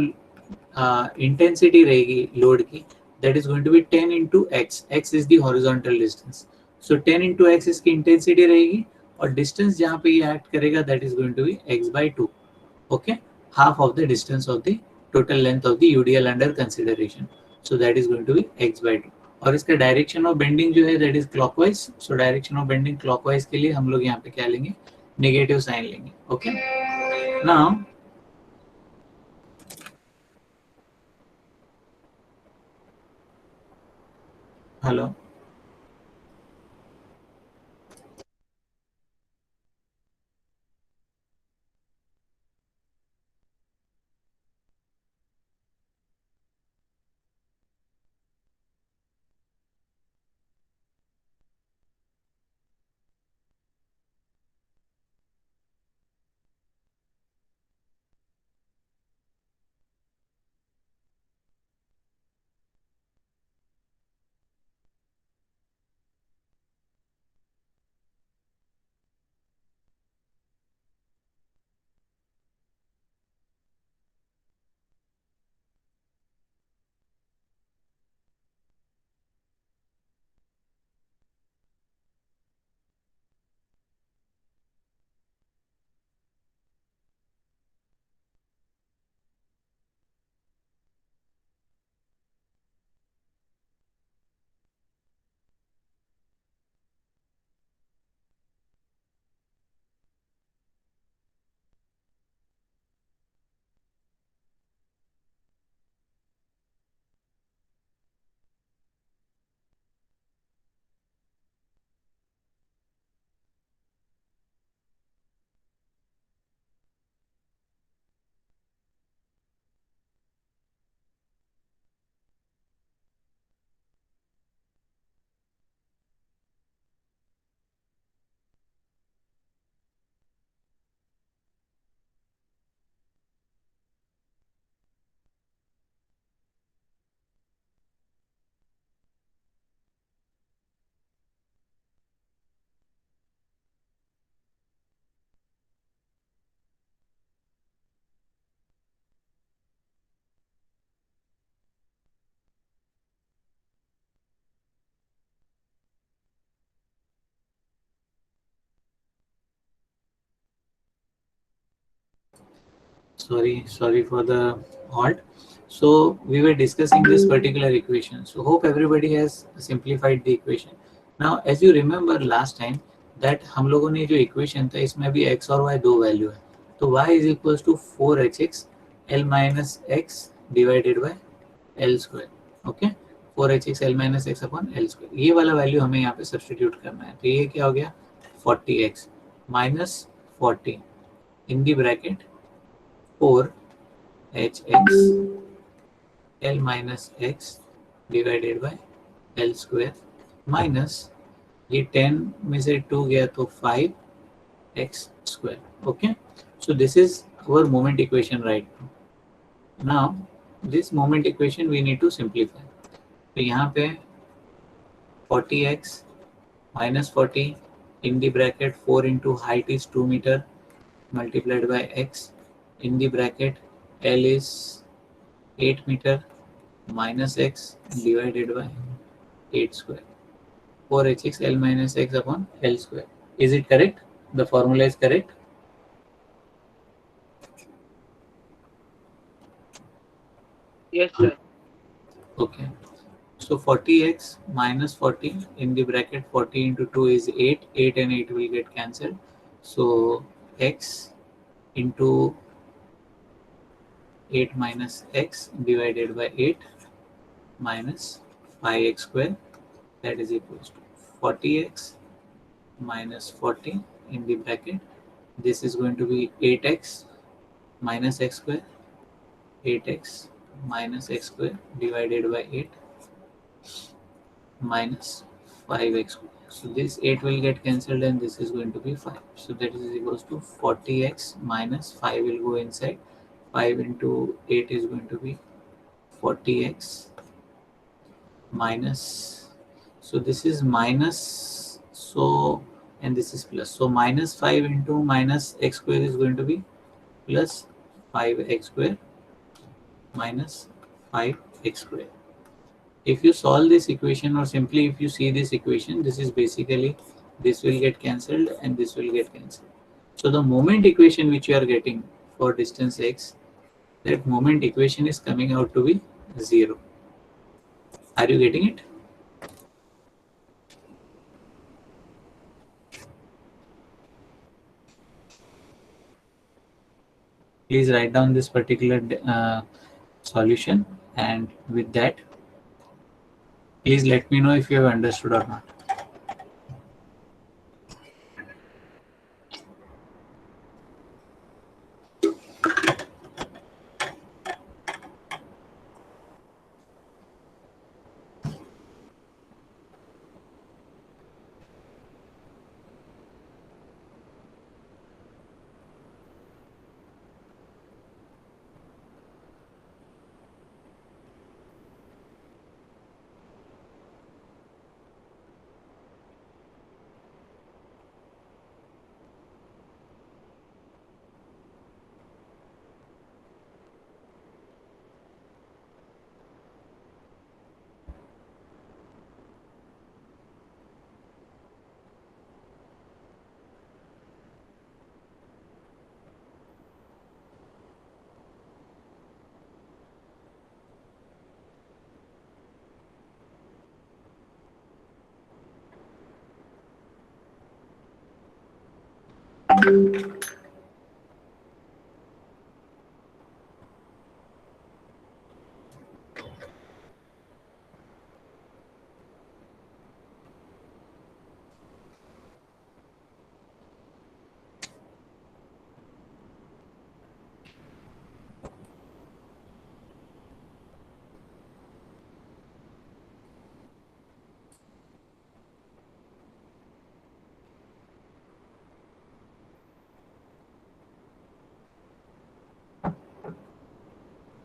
S1: इंटेंसिटी रहेगी लोड की, that is going to be 10 into x. X is the horizontal distance. So 10 into x इसकी इंटेंसिटी रहेगी और डिस्टेंस जहाँ पे ये एक्ट करेगा that is going to be x by 2. Okay, half of the distance of the total length of the UDL under consideration. So that is going to be x by 2. और इसका direction of bending जो है that is clockwise. So direction of bending clockwise के लिए हम लोग यहाँ पे क्या लेंगे, नेगेटिव साइन लेंगे. Okay, now hello, sorry for the halt. So we were discussing this particular equation. So hope everybody has simplified the equation. Now as you remember last time that हम लोगों ने जो equation था इसमें भी x और y दो value है. तो y is equals to 4hx l minus x divided by l square. Okay, 4hx l minus x upon l square. ये वाला वैल्यू हमें यहाँ पे सब्सटीट्यूट करना है. तो ये क्या हो गया, 40x minus 40 in the bracket 4hx l minus x divided by l square minus ये 10 में से 2 गया तो 5x square. Okay, so this is our moment equation right now. Now this moment equation we need to simplify. तो यहाँ पे 40x minus 40 in the bracket 4 into height is 2 meter multiplied by x in the bracket L is 8 meter minus x divided by 8 square. 4hx L minus x upon L square. Is it correct? The formula is correct?
S3: Yes, sir.
S1: Okay. So 40x minus 40 in the bracket 40 into 2 is 8. 8 and 8 will get cancelled. So x into 8 minus x divided by 8 minus 5x square, that is equals to 40x minus 40 in the bracket. This is going to be 8x minus x square, 8x minus x square divided by 8 minus 5x square. So this 8 will get cancelled and this is going to be 5. So that is equals to 40x minus 5 will go inside. 5 into 8 is going to be 40x minus, so this is minus, so and this is plus, so minus 5 into minus x square is going to be plus 5x square minus 5x square. If you solve this equation, or simply if you see this equation, this is basically, this will get cancelled and this will get cancelled. So the moment equation which you are getting for distance x, that moment equation is coming out to be 0. Are you getting it? Please write down this particular solution, and with that, please let me know if you have understood or not.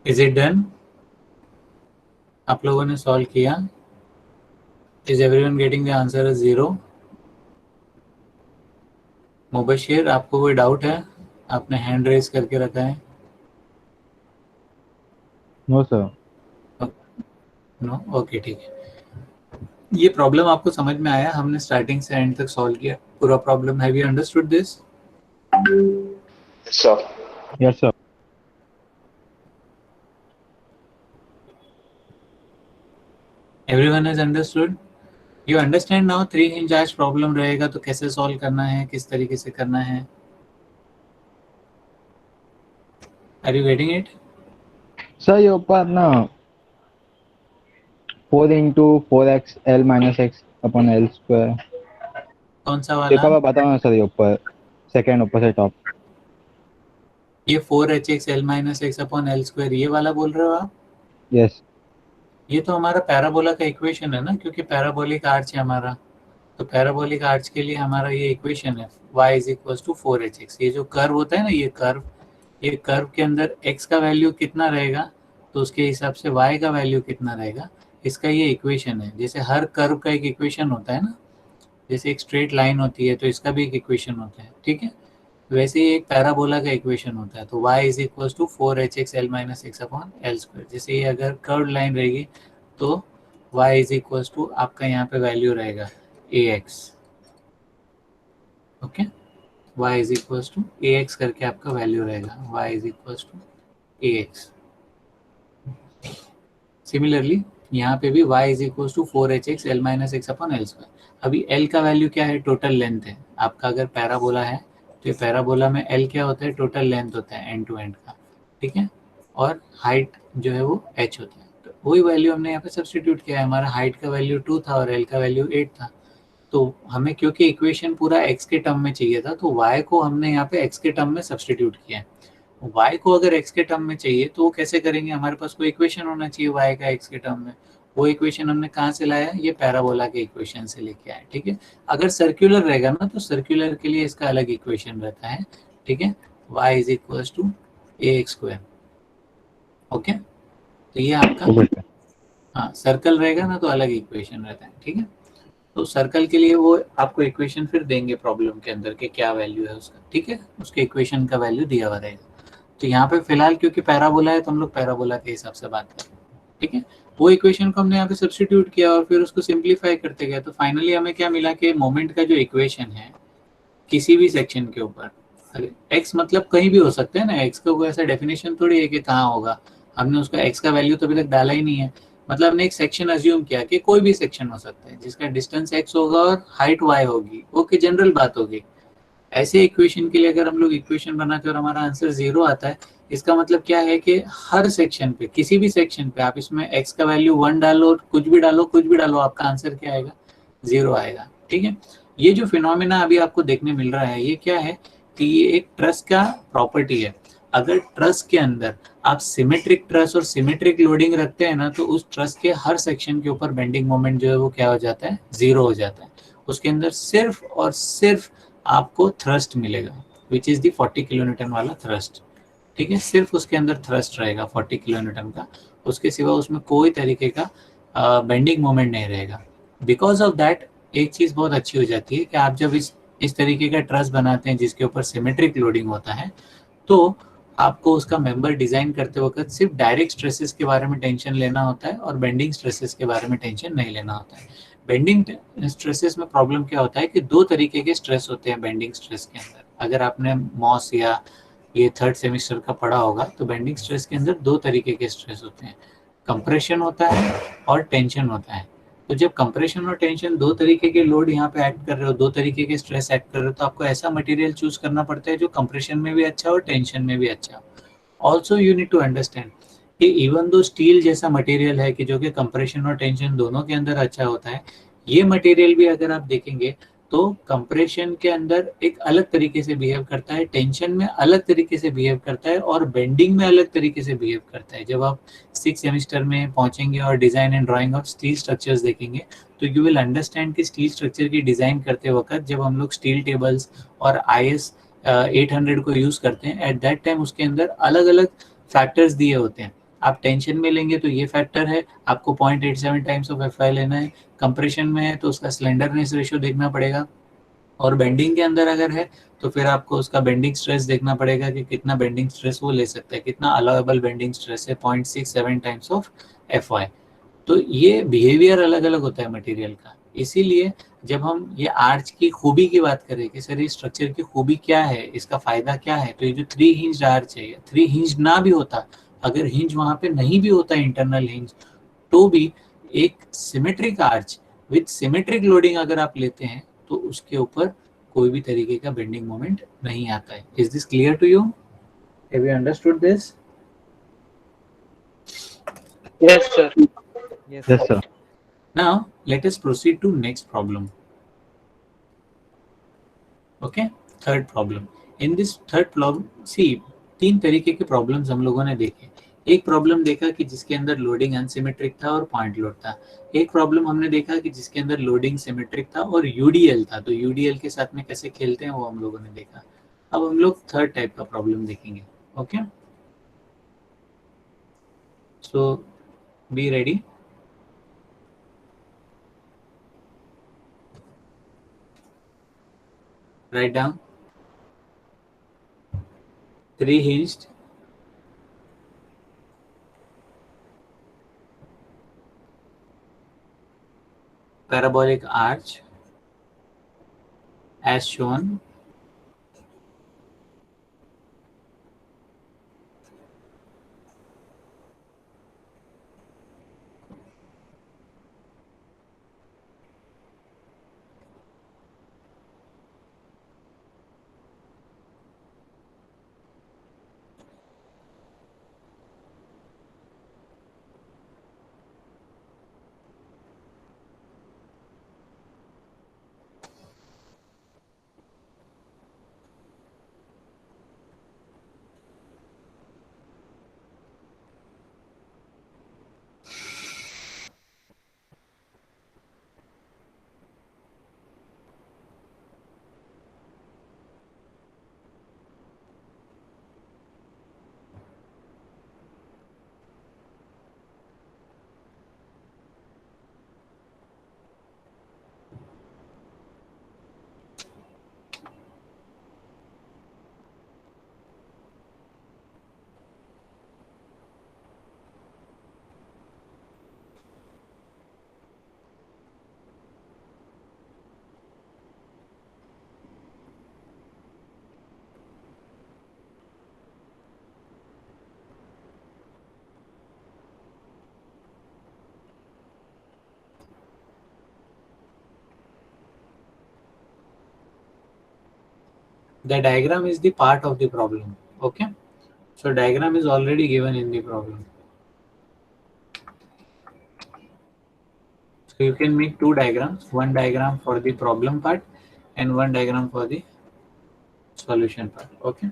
S1: Is it done? आप लोगों ने solve किया? Is everyone getting the answer as 0? Mubashir, आपको कोई doubt है? आपने hand raise करके रखा है.
S4: No sir.
S1: नो, ओके, ठीक है. ये प्रॉब्लम आपको समझ में आया? हमने स्टार्टिंग से एंड तक सॉल्व किया पूरा problem. Have you understood this?
S2: Yes, sir.
S4: Yes sir.
S1: Everyone has understood? You understand now 3 hinge arch problem रहेगा तो कैसे सॉल्व करना है, किस तरीके से करना है? Are you getting it?
S4: Sir ये ऊपर ना 4 into 4x L minus x upon L square.
S1: कौन सा
S4: पेपर
S1: वाला?
S4: में बताओ ना सर, ये ऊपर सेकंड ऊपर से टॉप.
S1: ये 4hx L minus x upon L square, ये वाला बोल रहे हो आप?
S4: यस.
S1: ये तो हमारा पैराबोला का इक्वेशन है ना, क्योंकि पैराबोलिक आर्च है हमारा. तो पैराबोलिक आर्च के लिए हमारा ये इक्वेशन है y is equal to 4hx. ये जो कर्व होता है ना, ये कर्व के अंदर x का वैल्यू कितना रहेगा तो उसके हिसाब से y का वैल्यू कितना रहेगा, इसका ये इक्वेशन है. जैसे हर कर्व का एक इक्वेशन होता है ना, जैसे एक स्ट्रेट लाइन होती है तो इसका भी एक इक्वेशन होता है, ठीक है? वैसे ही एक पैराबोला का इक्वेशन होता है. तो y is equal to 4hx L minus x upon L square. जैसे ये अगर कर्व लाइन रहेगी तो y इज इक्वल टू आपका यहाँ पे वैल्यू रहेगा ax. Okay, y is equal to ax करके आपका वैल्यू रहेगा. y is equal to ax. Similarly यहाँ पे भी y is equal to 4hx L minus x upon L square. अभी L का वैल्यू क्या है? टोटल लेंथ है आपका. अगर पैराबोला है तो ये पैराबोला में L क्या होता है? टोटल लेंथ होता है एंड टू एंड का, ठीक है? और हाइट जो है वो h होता है. तो वही वैल्यू हमने यहाँ पे सब्सटीट्यूट किया है. हमारा हाइट का वैल्यू 2 था और L का वैल्यू 8 था. तो हमें क्योंकि इक्वेशन पूरा x के टर्म में चाहिए था तो y को हमने यहाँ पे x के टर्म में सब्सटीट्यूट किया है. y को अगर x के टर्म में चाहिए तो वो कैसे करेंगे? हमारे पास कोई इक्वेशन होना चाहिए y का x के टर्म में. वो इक्वेशन हमने कहाँ से लाया? ये पैराबोला के इक्वेशन से लेके आए, ठीक है? अगर सर्कुलर रहेगा ना तो सर्कुलर के लिए इसका अलग इक्वेशन रहता है, ठीक है? y is equal to ax square. Okay, तो ये आपका हाँ सर्कल रहेगा ना तो अलग इक्वेशन रहता है, ठीक है। तो सर्कल के लिए वो आपको इक्वेशन फिर देंगे प्रॉब्लम के अंदर के क्या वैल्यू है उसका, ठीक है, उसके इक्वेशन का वैल्यू दिया हुआ रहेगा। तो यहाँ पे फिलहाल क्योंकि पैराबोला है तो हम लोग पैराबोला के हिसाब से बात करें, ठीक है। वो इक्वेशन को हमने यहाँ पे सब्स्टिट्यूट किया और फिर उसको सिंप्लीफाई करते गए, तो फाइनली हमें क्या मिला कि मोमेंट का जो इक्वेशन है किसी भी सेक्शन के ऊपर, एक्स मतलब कहीं भी हो सकता है ना, एक्स का कोई ऐसा डेफिनेशन थोड़ी है कि कहाँ होगा। हमने उसका एक्स का वैल्यू तो अभी तक डाला ही नहीं है, मतलब हमने एक सेक्शन अज्यूम किया कि कोई भी सेक्शन हो सकता है जिसका डिस्टेंस एक्स होगा और हाइट वाई होगी, ओके, जनरल बात होगी। ऐसे इक्वेशन के लिए अगर हम लोग इक्वेशन बनाते और हमारा आंसर 0 आता है, इसका मतलब क्या है कि हर सेक्शन पे, किसी भी सेक्शन पे आप इसमें x का वैल्यू 1 डालो, कुछ भी डालो, कुछ भी डालो, आपका आंसर क्या आएगा, 0 आएगा, ठीक है। ये जो फिनोमेना अभी आपको देखने मिल रहा है ये क्या है कि ये एक ट्रस का प्रॉपर्टी है। अगर ट्रस के अंदर आप सिमेट्रिक ट्रस और सिमेट्रिक लोडिंग रखते हैं ना, तो उस ट्रस के हर सेक्शन के ऊपर बेंडिंग मोमेंट जो है वो क्या हो जाता है, 0 हो जाता है। उसके अंदर सिर्फ और सिर्फ आपको थ्रस्ट मिलेगा, which is the 40 kilo Newton वाला थ्रस्ट, ठीक है। सिर्फ उसके अंदर थ्रस्ट रहेगा 40 किलो न्यूटन का, उसके सिवा उसमें कोई तरीके का बेंडिंग मोमेंट नहीं रहेगा। बिकॉज ऑफ दैट एक चीज़ बहुत अच्छी हो जाती है कि आप जब इस तरीके का ट्रस्ट बनाते हैं जिसके ऊपर सिमेट्रिक लोडिंग होता है, तो आपको उसका मेंबर डिजाइन करते वक्त सिर्फ डायरेक्ट स्ट्रेसेस के बारे में टेंशन लेना होता है और बेंडिंग स्ट्रेसेस के बारे में टेंशन नहीं लेना होता है। बेंडिंग स्ट्रेसेस में प्रॉब्लम क्या होता है कि दो तरीके के स्ट्रेस होते हैं बेंडिंग स्ट्रेस के अंदर। अगर आपने मॉस या ये थर्ड सेमिस्टर का पढ़ा होगा तो बेंडिंग स्ट्रेस के अंदर दो तरीके के स्ट्रेस होते हैं, कंप्रेशन होता है और टेंशन होता है। तो जब कंप्रेशन और टेंशन दो तरीके के लोड यहाँ पे एक्ट कर रहे हो, दो तरीके के स्ट्रेस एक्ट कर रहे हो, तो आपको ऐसा मटेरियल चूज करना पड़ता है जो कंप्रेशन में भी अच्छा हो और टेंशन में भी अच्छा हो। Also you need to understand कि इवन दो स्टील जैसा मटेरियल है कि जो कि कंप्रेशन और टेंशन दोनों के अंदर अच्छा होता है, ये मटेरियल भी अगर आप देखेंगे तो कंप्रेशन के अंदर एक अलग तरीके से बिहेव करता है, टेंशन में अलग तरीके से बिहेव करता है और बेंडिंग में अलग तरीके से बिहेव करता है। जब आप 6 सेमिस्टर में पहुंचेंगे और design and drying of steel structures देखेंगे तो यू विल अंडरस्टैंड कि स्टील स्ट्रक्चर की डिजाइन करते वक्त जब हम लोग स्टील टेबल्स और IS 800 को यूज करते हैं, एट दैट टाइम उसके अंदर अलग अलग फैक्टर्स दिए होते हैं। आप टेंशन में लेंगे तो ये फैक्टर है, आपको 0.87 टाइम्स ऑफ FI लेना है। कंप्रेशन में है तो उसका स्लेंडरनेस रेशियो देखना पड़ेगा, और बेंडिंग के अंदर अगर है तो फिर आपको उसका बेंडिंग स्ट्रेस देखना पड़ेगा कि कितना बेंडिंग स्ट्रेस वो ले सकता है, कितना अलाउेबल बेंडिंग स्ट्रेस है, 0.67 टाइम्स ऑफ FY। तो ये बिहेवियर अलग अलग होता है मटेरियल का। इसीलिए जब हम ये आर्च की खूबी की बात करें कि सर ये स्ट्रक्चर की खूबी क्या है, इसका फायदा क्या है, तो ये जो 3 हिंज आर्च है, 3 हिंज ना भी होता, अगर हिंज वहां पे नहीं भी होता इंटरनल हिंज, तो भी एक symmetric arch with symmetric loading अगर आप लेते हैं तो उसके ऊपर कोई भी तरीके का बेंडिंग मोमेंट नहीं आता है। Is this clear to you? Have you understood this?
S3: Yes, sir.
S5: Yes,
S4: Yes,
S5: sir.
S4: sir.
S1: Now let us proceed to next problem. Okay, third problem. In this third problem C, तीन तरीके के problems हम लोगों ने देखे। एक problem देखा कि जिसके अंदर लोडिंग अनसिमेट्रिक था और पॉइंट लोड था। एक प्रॉब्लम हमने देखा कि जिसके अंदर लोडिंग सिमेट्रिक था और यूडीएल था, तो यूडीएल के साथ में कैसे खेलते हैं वो हम लोगों ने देखा। अब हम लोग थर्ड टाइप का प्रॉब्लम देखेंगे। Okay, so be ready. Write down 3 hinged parabolic arch as shown The diagram is the part of the problem. Okay, so diagram is already given in the problem. So you can make two diagrams, one diagram for the problem part and one diagram for the solution part. Okay.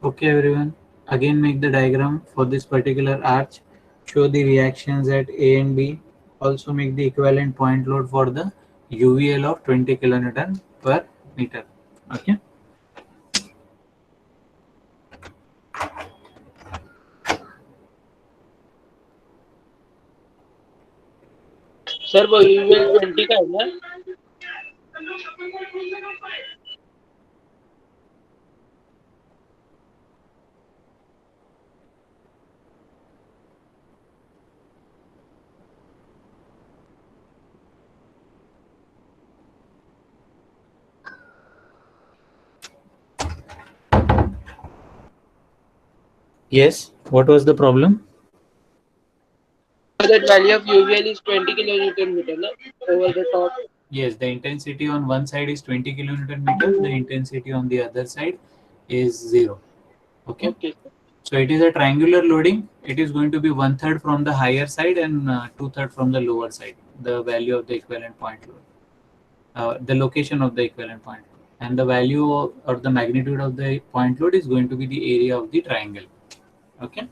S1: Okay everyone, again make the diagram for this particular arch, show the reactions at A and B, also make the equivalent point load for the UVL of 20 kilonewton per meter. Okay.
S3: Sir वो UL 20 का है ना?
S1: Yes, what was the problem?
S3: That value of UVL is 20 kilonewton meter na? Over the top.
S1: Yes, the intensity on one side is 20 kilonewton meter, the intensity on the other side is 0. Okay.
S3: Okay.
S1: So it is a triangular loading. It is going to be 1/3 from the higher side and 2/3 from the lower side. The value of the equivalent point load, the location of the equivalent point load, and the value or the magnitude of the point load is going to be the area of the triangle. Okay.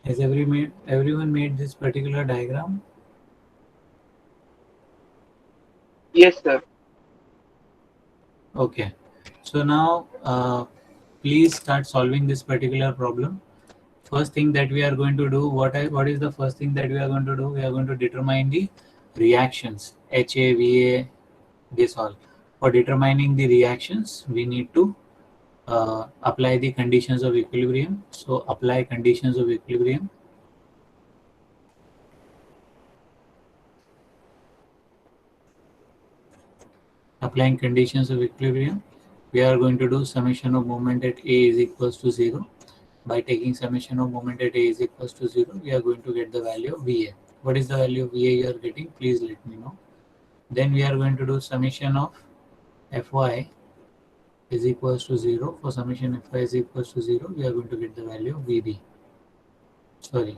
S1: Has everyone made this particular diagram?
S3: Yes, sir.
S1: Okay. So now please start solving this particular problem. First thing that we are going to do, what is the first thing that we are going to do? We are going to determine the reactions, HA, VA, this all. For determining the reactions, we need to apply the conditions of equilibrium. So apply conditions of equilibrium. Applying conditions of equilibrium, we are going to do summation of moment at A is equals to 0. By taking summation of moment at A is equals to 0, we are going to get the value of VA. What is the value of VA you are getting? Please let me know. Then we are going to do summation of Fy is equals to 0. For summation Fy is equals to 0, we are going to get the value of VB. Sorry.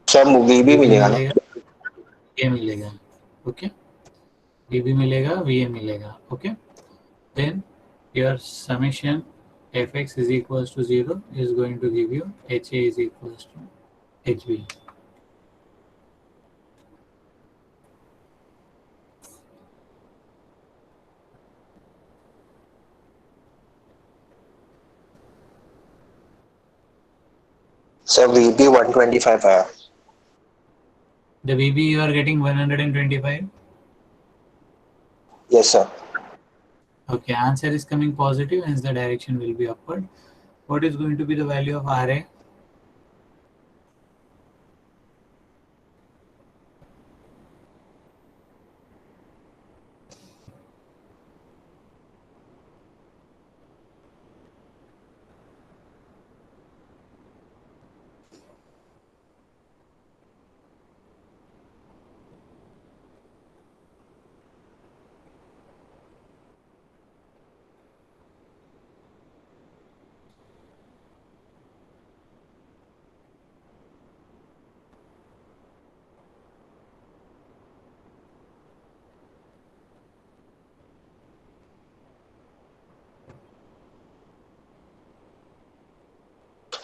S2: Sir movie भी
S1: VB
S2: मिलेगा ना?
S1: मिलेगा, VA मिलेगा. Okay. VB मिलेगा, VA मिलेगा. Okay. Then your summation Fx is equals to 0 is going to give you HA is equals to HB.
S2: Sir VB 125 आया.
S1: The VB you are getting 125.
S2: Yes sir.
S1: Okay, answer is coming positive, hence the direction will be upward. What is going to be the value of RA?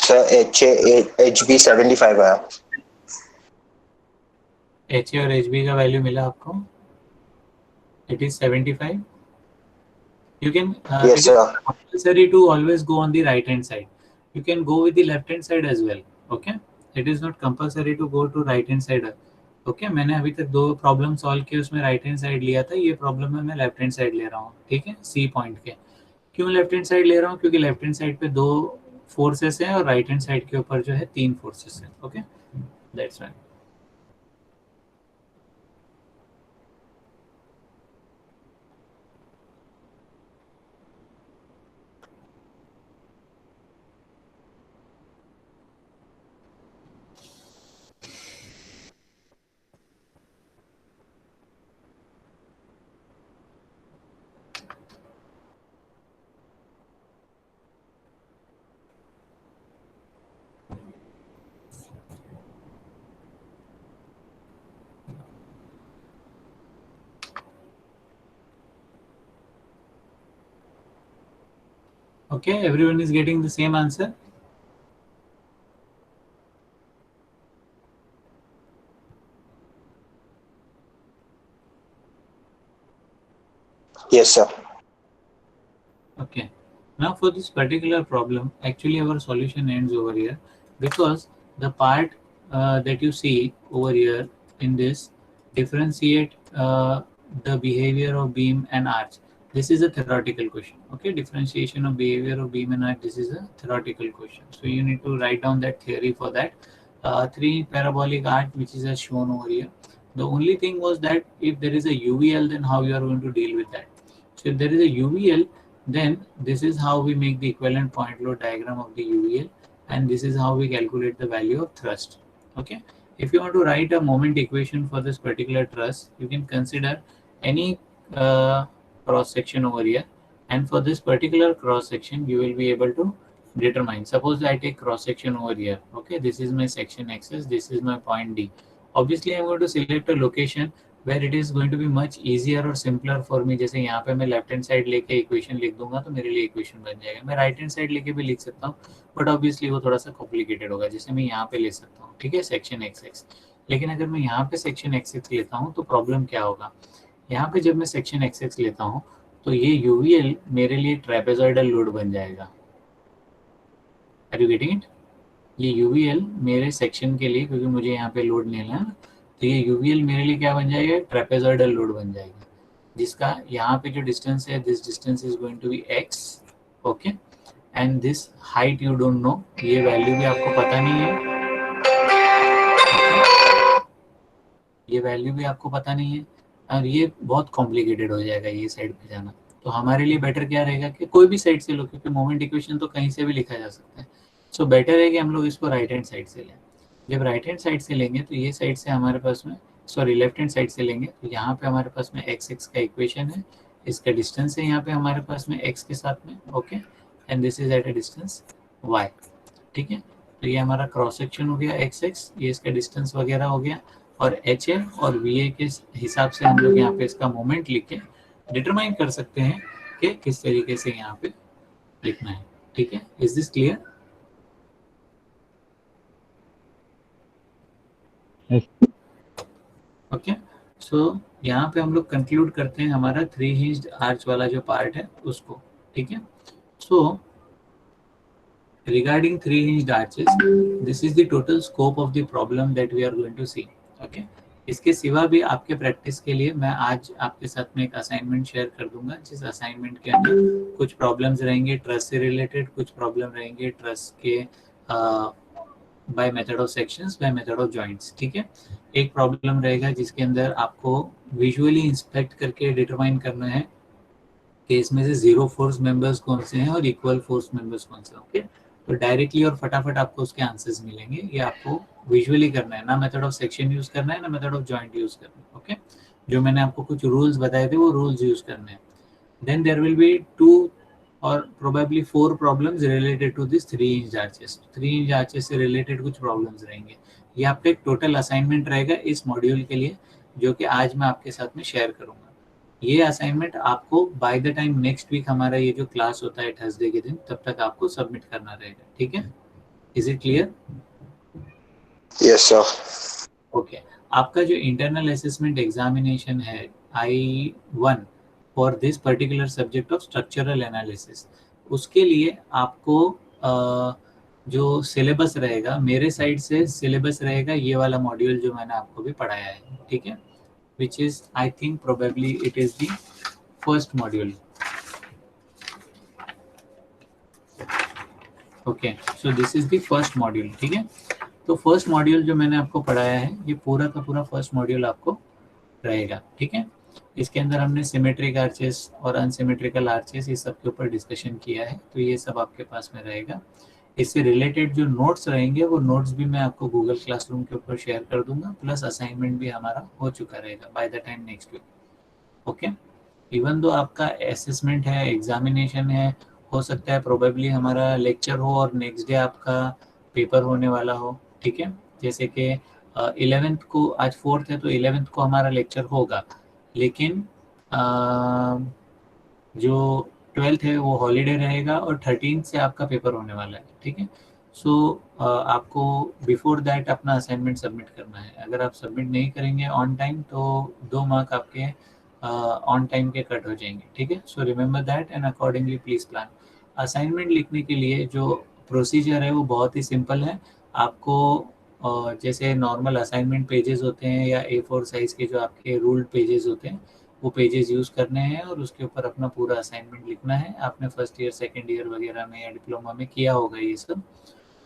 S2: Sir HB 75 आया.
S1: HA और HB का value मिला आपको? It is 75. You can
S2: Yes
S1: it is
S2: sir.
S1: compulsory to always go on the right hand side. You can go with the left hand side as well. Okay, it is not compulsory to go to right hand side. Okay मैंने अभी तक 2 problem solve किए, उसमें right hand side लिया था. ये problem में मैं लेफ्ट हैंड साइड ले रहा हूँ. ठीक है, सी पॉइंट के. क्यों लेफ्ट हैंड साइड ले रहा हूँ? क्योंकि लेफ्ट हैंड साइड पे 2 फोर्सेस हैं और राइट हैंड साइड के ऊपर जो है 3 फोर्सेस हैं. Okay, that's why. Okay, everyone is getting the same answer.
S2: Yes sir.
S1: Okay, now for this particular problem, actually our solution ends over here, because the part that you see over here in this differentiate the behavior of beam and arch. This is a theoretical question. Okay, differentiation of behavior of beam and arch, this is a theoretical question. So you need to write down that theory for that. 3 parabolic arch, which is as shown over here. The only thing was that if there is a UVL, then how you are going to deal with that. So if there is a UVL, then this is how we make the equivalent point load diagram of the UVL, and this is how we calculate the value of thrust. Okay, if you want to write a moment equation for this particular truss, you can consider any cross section over here, and for this particular cross section you will be able to determine. Suppose I take cross section over here. Okay, this is my section axis, this is my point D. Obviously I'm going to select a location where it is going to be much easier और simpler for me. जैसे यहाँ पे मैं left hand side लेके equation लिख दूंगा तो मेरे लिए इक्वेशन बन जाएगा. मैं राइट हैंड साइड लेके भी लिख सकता हूँ, बट ऑब्वियसली वो थोड़ा सा कॉम्प्लिकेटेड होगा. जैसे मैं यहाँ पे ले सकता हूँ, ठीक है, सेक्शन एक्स एक्स. लेकिन अगर मैं यहाँ पे सेक्शन एक्स एक्स लेता हूँ तो प्रॉब्लम क्या होगा, यहाँ पे जब मैं सेक्शन एक्स एक्स लेता हूँ तो ये यूवीएल मेरे लिए ट्रेपेजॉइडल लोड बन जाएगा. Are you getting it? ये यूवीएल मेरे सेक्शन के लिए, क्योंकि मुझे यहाँ पे लोड लेना है, तो ये यूवीएल मेरे लिए क्या बन जाएगा, ट्रेपेजॉइडल लोड बन जाएगा, जिसका यहाँ पे जो डिस्टेंस है, this distance is going to be x. Okay, and this height you don't know, ये वैल्यू भी आपको पता नहीं है. ये वैल्यू भी आपको पता नहीं है और ये बहुत कॉम्प्लिकेटेड हो जाएगा ये साइड पे जाना. तो हमारे लिए बेटर क्या रहेगा कि कोई भी साइड से लो, क्योंकि मोमेंट इक्वेशन तो कहीं से भी लिखा जा सकता है. सो बेटर है कि हम लोग इसको राइट हैंड साइड से लें. जब राइट हैंड साइड से लेंगे तो ये साइड से हमारे पास में, सॉरी लेफ्ट हैंड साइड से लेंगे तो यहाँ पे हमारे पास में एक्स एक्स का इक्वेशन है, इसका डिस्टेंस है यहाँ पे हमारे पास में एक्स के साथ में. Okay, and this is at a distance y. ठीक है, तो ये हमारा क्रॉस सेक्शन हो गया एक्स एक्स, ये इसका डिस्टेंस वगैरह हो गया, और एच ए और वी ए के हिसाब से हम लोग यहाँ पे इसका मोमेंट लिख के डिटरमाइन कर सकते हैं कि किस तरीके से यहाँ पे लिखना है. ठीक है, इज दिस क्लियर? ओके, सो यहाँ पे हम लोग कंक्लूड करते हैं हमारा 3 हिंज्ड आर्च वाला जो पार्ट है उसको. ठीक है, सो regarding 3 hinged arches, this is the total scope of the problem that we are going to see. Okay, इसके सिवा भी आपके प्रैक्टिस के लिए मैं आज आपके साथ में एक असाइनमेंट शेयर कर दूंगा, जिस असाइनमेंट के अंदर कुछ प्रॉब्लम्स रहेंगे ट्रस से रिलेटेड, कुछ प्रॉब्लम रहेंगे ट्रस के by method of sections, by method of joints. ठीक है, एक प्रॉब्लम रहेगा जिसके अंदर आपको विजुअली इंस्पेक्ट करके डिटरमाइन करना है कि इसमें से जीरो फोर्स मेंबर्स कौन से हैं और इक्वल फोर्स मेंबर्स कौन से हैं. ओके, तो डायरेक्टली और फटाफट आपको उसके आंसर्स मिलेंगे. ये आपको विजुअली करना है, ना मेथड ऑफ सेक्शन यूज करना है, ना मेथड ऑफ जॉइंट यूज करना है. ओके, जो मैंने आपको कुछ रूल्स बताए थे वो रूल्स यूज करने हैं. देन देयर विल बी 2 और probably 4 problems related to this 3 inch arches. 3 inch arches से रिलेटेड कुछ प्रॉब्लम्स रहेंगे. ये आपका एक टोटल असाइनमेंट रहेगा इस मॉड्यूल के लिए, जो कि आज मैं आपके साथ में शेयर करूंगा. ये असाइनमेंट आपको by the time next week हमारा ये जो क्लास होता है थर्सडे के दिन, तब तक आपको सबमिट करना रहेगा. ठीक है, is it clear?
S2: Yes sir.
S1: Okay, आपका जो इंटरनल असेसमेंट एग्जामिनेशन है I1 for this particular subject of structural analysis, उसके लिए आपको जो सिलेबस रहेगा, मेरे साइड से सिलेबस रहेगा ये वाला मॉड्यूल जो मैंने आपको भी पढ़ाया है. ठीक है, which is I think probably it is the first module. Okay, so this is the first module. ठीक है, तो फर्स्ट मॉड्यूल जो मैंने आपको पढ़ाया है ये पूरा का पूरा फर्स्ट मॉड्यूल आपको रहेगा. ठीक है, इसके अंदर हमने सिमेट्रिक आर्चेस और अनसिमेट्रिकल आर्चेस ये सब के ऊपर डिस्कशन किया है, तो ये सब आपके पास में रहेगा. इससे रिलेटेड जो नोट्स रहेंगे वो नोट्स भी मैं आपको गूगल क्लासरूम के ऊपर शेयर कर दूंगा, प्लस असाइनमेंट भी हमारा हो चुका रहेगा by the time next week. Okay, even though आपका असेसमेंट है, एग्जामिनेशन है, हो सकता है प्रोबेबली हमारा लेक्चर हो और नेक्स्ट डे आपका पेपर होने वाला हो. ठीक है, जैसे कि 11th को, आज 4th है तो 11th को हमारा लेक्चर होगा, लेकिन जो 12th है वो हॉलीडे रहेगा और 13th से आपका पेपर होने वाला है. ठीक है, सो आपको बिफोर दैट अपना असाइनमेंट सबमिट करना है. अगर आप सबमिट नहीं करेंगे ऑन टाइम तो 2 मार्क आपके ऑन टाइम के कट हो जाएंगे. ठीक है, so remember that and accordingly please plan. Assignment लिखने के लिए जो प्रोसीजर है वो बहुत ही सिंपल है. आपको जैसे नॉर्मल असाइनमेंट पेजेस होते हैं या A4 साइज के जो आपके रूल्ड पेजेस होते हैं, वो पेजेस यूज़ करने हैं और उसके ऊपर अपना पूरा असाइनमेंट लिखना है. आपने फर्स्ट ईयर सेकंड ईयर वगैरह में या डिप्लोमा में किया होगा ये सब.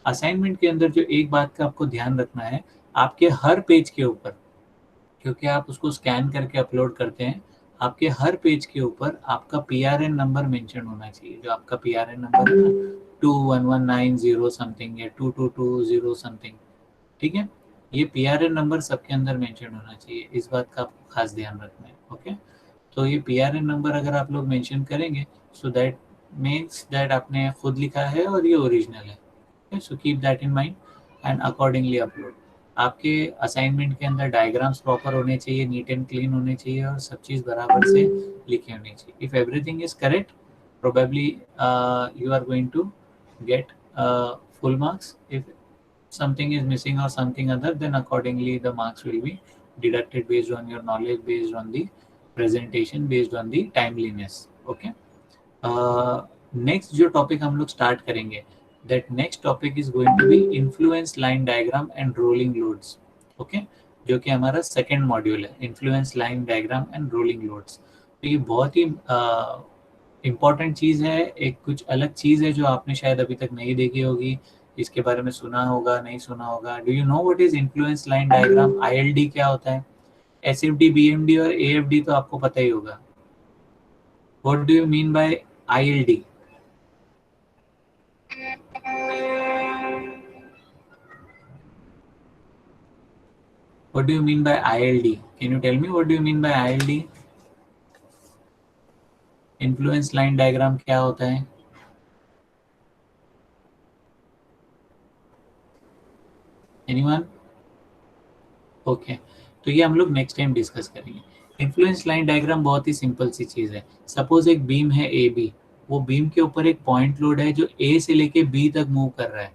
S1: असाइनमेंट के अंदर जो एक बात का आपको ध्यान रखना है, आपके हर पेज के ऊपर, क्योंकि आप उसको स्कैन करके अपलोड करते हैं, आपके हर पेज के ऊपर आपका PRN नंबर मेंशन होना चाहिए. जो आपका PRN नंबर है 21190 समथिंग या 2220 समथिंग. ठीक है, ये PRN नंबर सबके अंदर मेंशन होना चाहिए. इस बात का आपको खास ध्यान रखना है. ओके, तो ये PRN नंबर अगर आप लोग मेंशन करेंगे, सो दैट मीन्स दैट आपने खुद लिखा है और ये ओरिजिनल है. So keep that in mind and accordingly upload. आपके असाइनमेंट के अंदर डायग्राम्स प्रॉपर होने चाहिए, नीट एंड क्लीन होने चाहिए और सब चीज़ बराबर से लिखी होनी चाहिए. If everything is correct, probably you are going to get full marks. If something is missing or something other, then accordingly the marks will be deducted based on your knowledge, based on the presentation, based on the timeliness. Okay. Next जो topic हम लोग start करेंगे, that next topic is going to be influence line diagram and rolling loads. Okay, जो कि हमारा second module है, influence line diagram and rolling loads. तो ये बहुत ही इम्पॉर्टेंट चीज़ है, एक कुछ अलग चीज़ है जो आपने शायद अभी तक नहीं देखी होगी, इसके बारे में सुना होगा, नहीं सुना होगा. Do you know what is influence line diagram? ILD क्या होता है? SFD, BMD और AFD तो आपको पता ही होगा. What do you mean by ILD? What do you mean by ILD? Can you tell me what do you mean by ILD? Influence line diagram क्या होता है? Anyone? Okay. तो ये हम लोग नेक्स्ट टाइम डिस्कस करेंगे. इन्फ्लुएंस लाइन डायग्राम बहुत ही simple सी चीज़ है. सपोज एक बीम है AB, वो बीम के ऊपर एक पॉइंट लोड है जो A से लेके B तक मूव कर रहा है.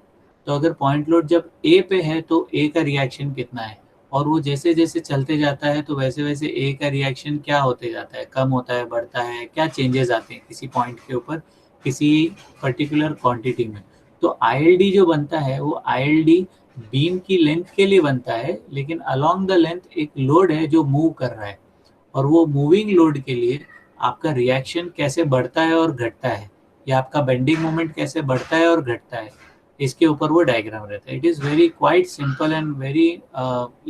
S1: तो अगर पॉइंट लोड जब A पे है तो A का रिएक्शन कितना है, और वो जैसे जैसे चलते जाता है तो वैसे वैसे A का रिएक्शन क्या होते जाता है, कम होता है, बढ़ता है, क्या चेंजेस आते हैं किसी पॉइंट के ऊपर किसी पर्टिकुलर क्वांटिटी में. तो ILD जो बनता है वो ILD बीम की लेंथ के लिए बनता है, लेकिन अलोंग द लेंथ एक लोड है जो मूव कर रहा है, और वो मूविंग लोड के लिए आपका रिएक्शन कैसे बढ़ता है और घटता है, या आपका बेंडिंग मोमेंट कैसे बढ़ता है और घटता है, इसके ऊपर वो डायग्राम रहता है. It is very quite simple and very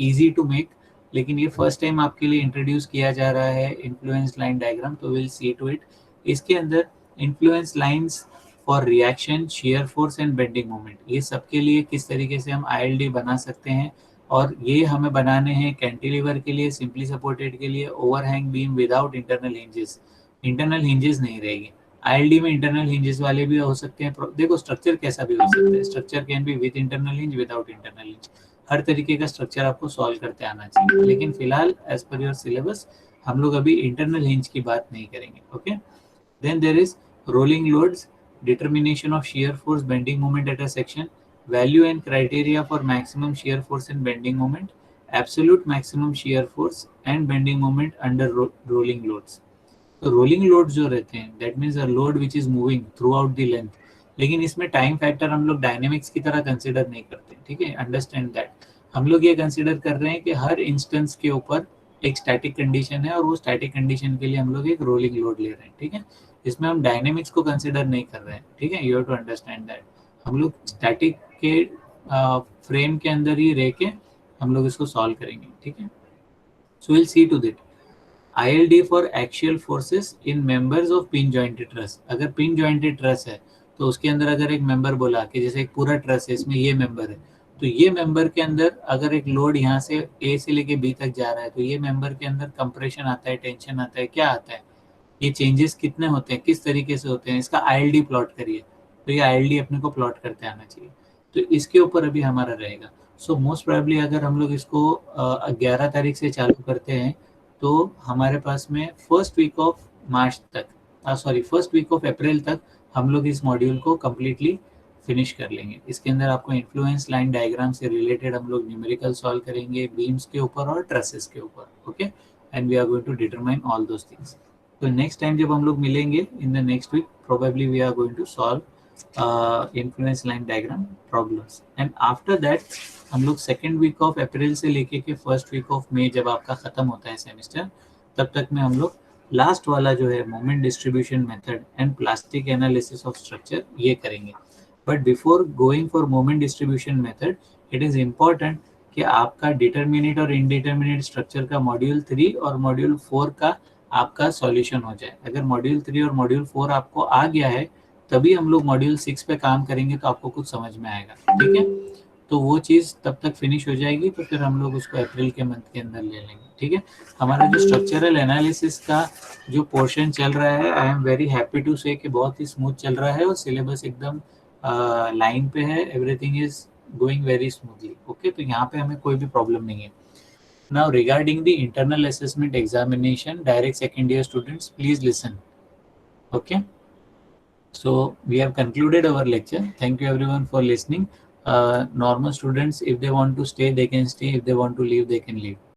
S1: easy to make, लेकिन ये फर्स्ट टाइम आपके लिए इंट्रोड्यूस किया जा रहा है इन्फ्लुएंस लाइन डायग्राम, तो विल सी टू इट. इसके अंदर influence lines for reaction, shear force and bending moment, ये सबके लिए किस तरीके से हम ILD बना सकते हैं, और ये हमें बनाने हैं कैंटिलीवर के लिए, सिंपली सपोर्टेड के लिए, overhang beam without internal hinges. Internal hinges नहीं रहेगी. ILD में इंटरनल हिंजेस वाले भी हो सकते हैं. देखो स्ट्रक्चर कैसा भी हो सकता है, structure can be with internal hinge, without internal hinge. हर तरीके का स्ट्रक्चर आपको सॉल्व करते आना चाहिए, लेकिन फिलहाल एज पर योर सिलेबस हम लोग अभी इंटरनल हिंज की बात नहीं करेंगे. Okay. Then there is rolling loads, determination of shear force, bending moment at a section, value and criteria for maximum shear force and bending moment, absolute maximum shear force and bending moment under rolling loads. तो rolling loads जो रहते हैं, that means a load which is moving throughout the length, लेकिन इसमें time factor हम लोग dynamics की तरह कंसिडर नहीं करते. ठीक है, अंडरस्टैंड दैट. हम लोग ये कंसिडर कर रहे हैं कि हर इंस्टेंस के ऊपर एक स्टैटिक कंडीशन है, और वो स्टैटिक कंडीशन के लिए हम लोग एक रोलिंग लोड ले रहे हैं. ठीक है, इसमें हम डायनेमिक्स को कंसिडर नहीं कर रहे हैं. ठीक है, you have to understand that. हम लोग स्टैटिक के फ्रेम के अंदर ही रह के हम लोग इसको सॉल्व करेंगे. ठीक है, so will see to that. ILD for axial forces in members of pin jointed truss. अगर पिन जॉइंटेड ट्रस है तो उसके अंदर अगर एक मेंबर बोला कि जैसे एक पूरा ट्रस है, इसमें ये मेंबर है, तो ये मेंबर के अंदर अगर एक लोड यहाँ से A से लेके B तक जा रहा है, तो ये मेंबर के अंदर कंप्रेशन आता है, टेंशन आता है, क्या आता है, ये चेंजेस कितने होते हैं, किस तरीके से होते हैं, इसका ILD प्लॉट करिए. तो ये ILD अपने को प्लॉट करते आना चाहिए. तो इसके ऊपर अभी हमारा रहेगा. सो मोस्ट प्रोबेबली अगर हम लोग इसको 11 तारीख से चालू करते हैं तो हमारे पास में फर्स्ट वीक ऑफ अप्रैल तक हम लोग इस मॉड्यूल को कम्प्लीटली फिनिश कर लेंगे. इसके अंदर आपको इन्फ्लुएंस लाइन डायग्राम से रिलेटेड हम लोग न्यूमेरिकल सॉल्व करेंगे, बीम्स के ऊपर और ट्रसेस के ऊपर. Okay, and we are going to determine all those things. तो नेक्स्ट टाइम जब हम लोग मिलेंगे in the next week, probably we are going to solve influence line diagram problems. And after that हम लोग सेकेंड वीक ऑफ अप्रैल से लेके के फर्स्ट वीक ऑफ मई, जब आपका ख़त्म होता है सेमेस्टर, तब तक में हम लोग लास्ट वाला जो है moment distribution method and plastic analysis of structure ये करेंगे. But before going for moment distribution method, it is important कि आपका डिटर्मिनेट और इनडिटर्मिनेट स्ट्रक्चर का मॉड्यूल 3 और मॉड्यूल 4 का आपका सॉल्यूशन हो जाए. अगर मॉड्यूल 3 और मॉड्यूल 4 आपको आ गया है, तभी हम लोग मॉड्यूल 6 पे काम करेंगे, तो आपको कुछ समझ में आएगा. ठीक है, तो वो चीज़ तब तक फिनिश हो जाएगी, तो फिर हम लोग उसको अप्रैल के मंथ के अंदर ले लेंगे. ठीक है, हमारा जो स्ट्रक्चरल एनालिसिस का जो पोर्शन चल रहा है, I am very happy to say कि बहुत ही स्मूथ चल रहा है और सिलेबस एकदम लाइन पे है. Everything is going very smoothly. Okay, तो यहाँ पे हमें कोई भी problem नहीं है. Now regarding the internal assessment examination, direct second year students, please listen. Okay. So we have concluded our lecture. Thank you everyone for listening. Normal students, if they want to stay, they can stay. If they want to leave, they can leave.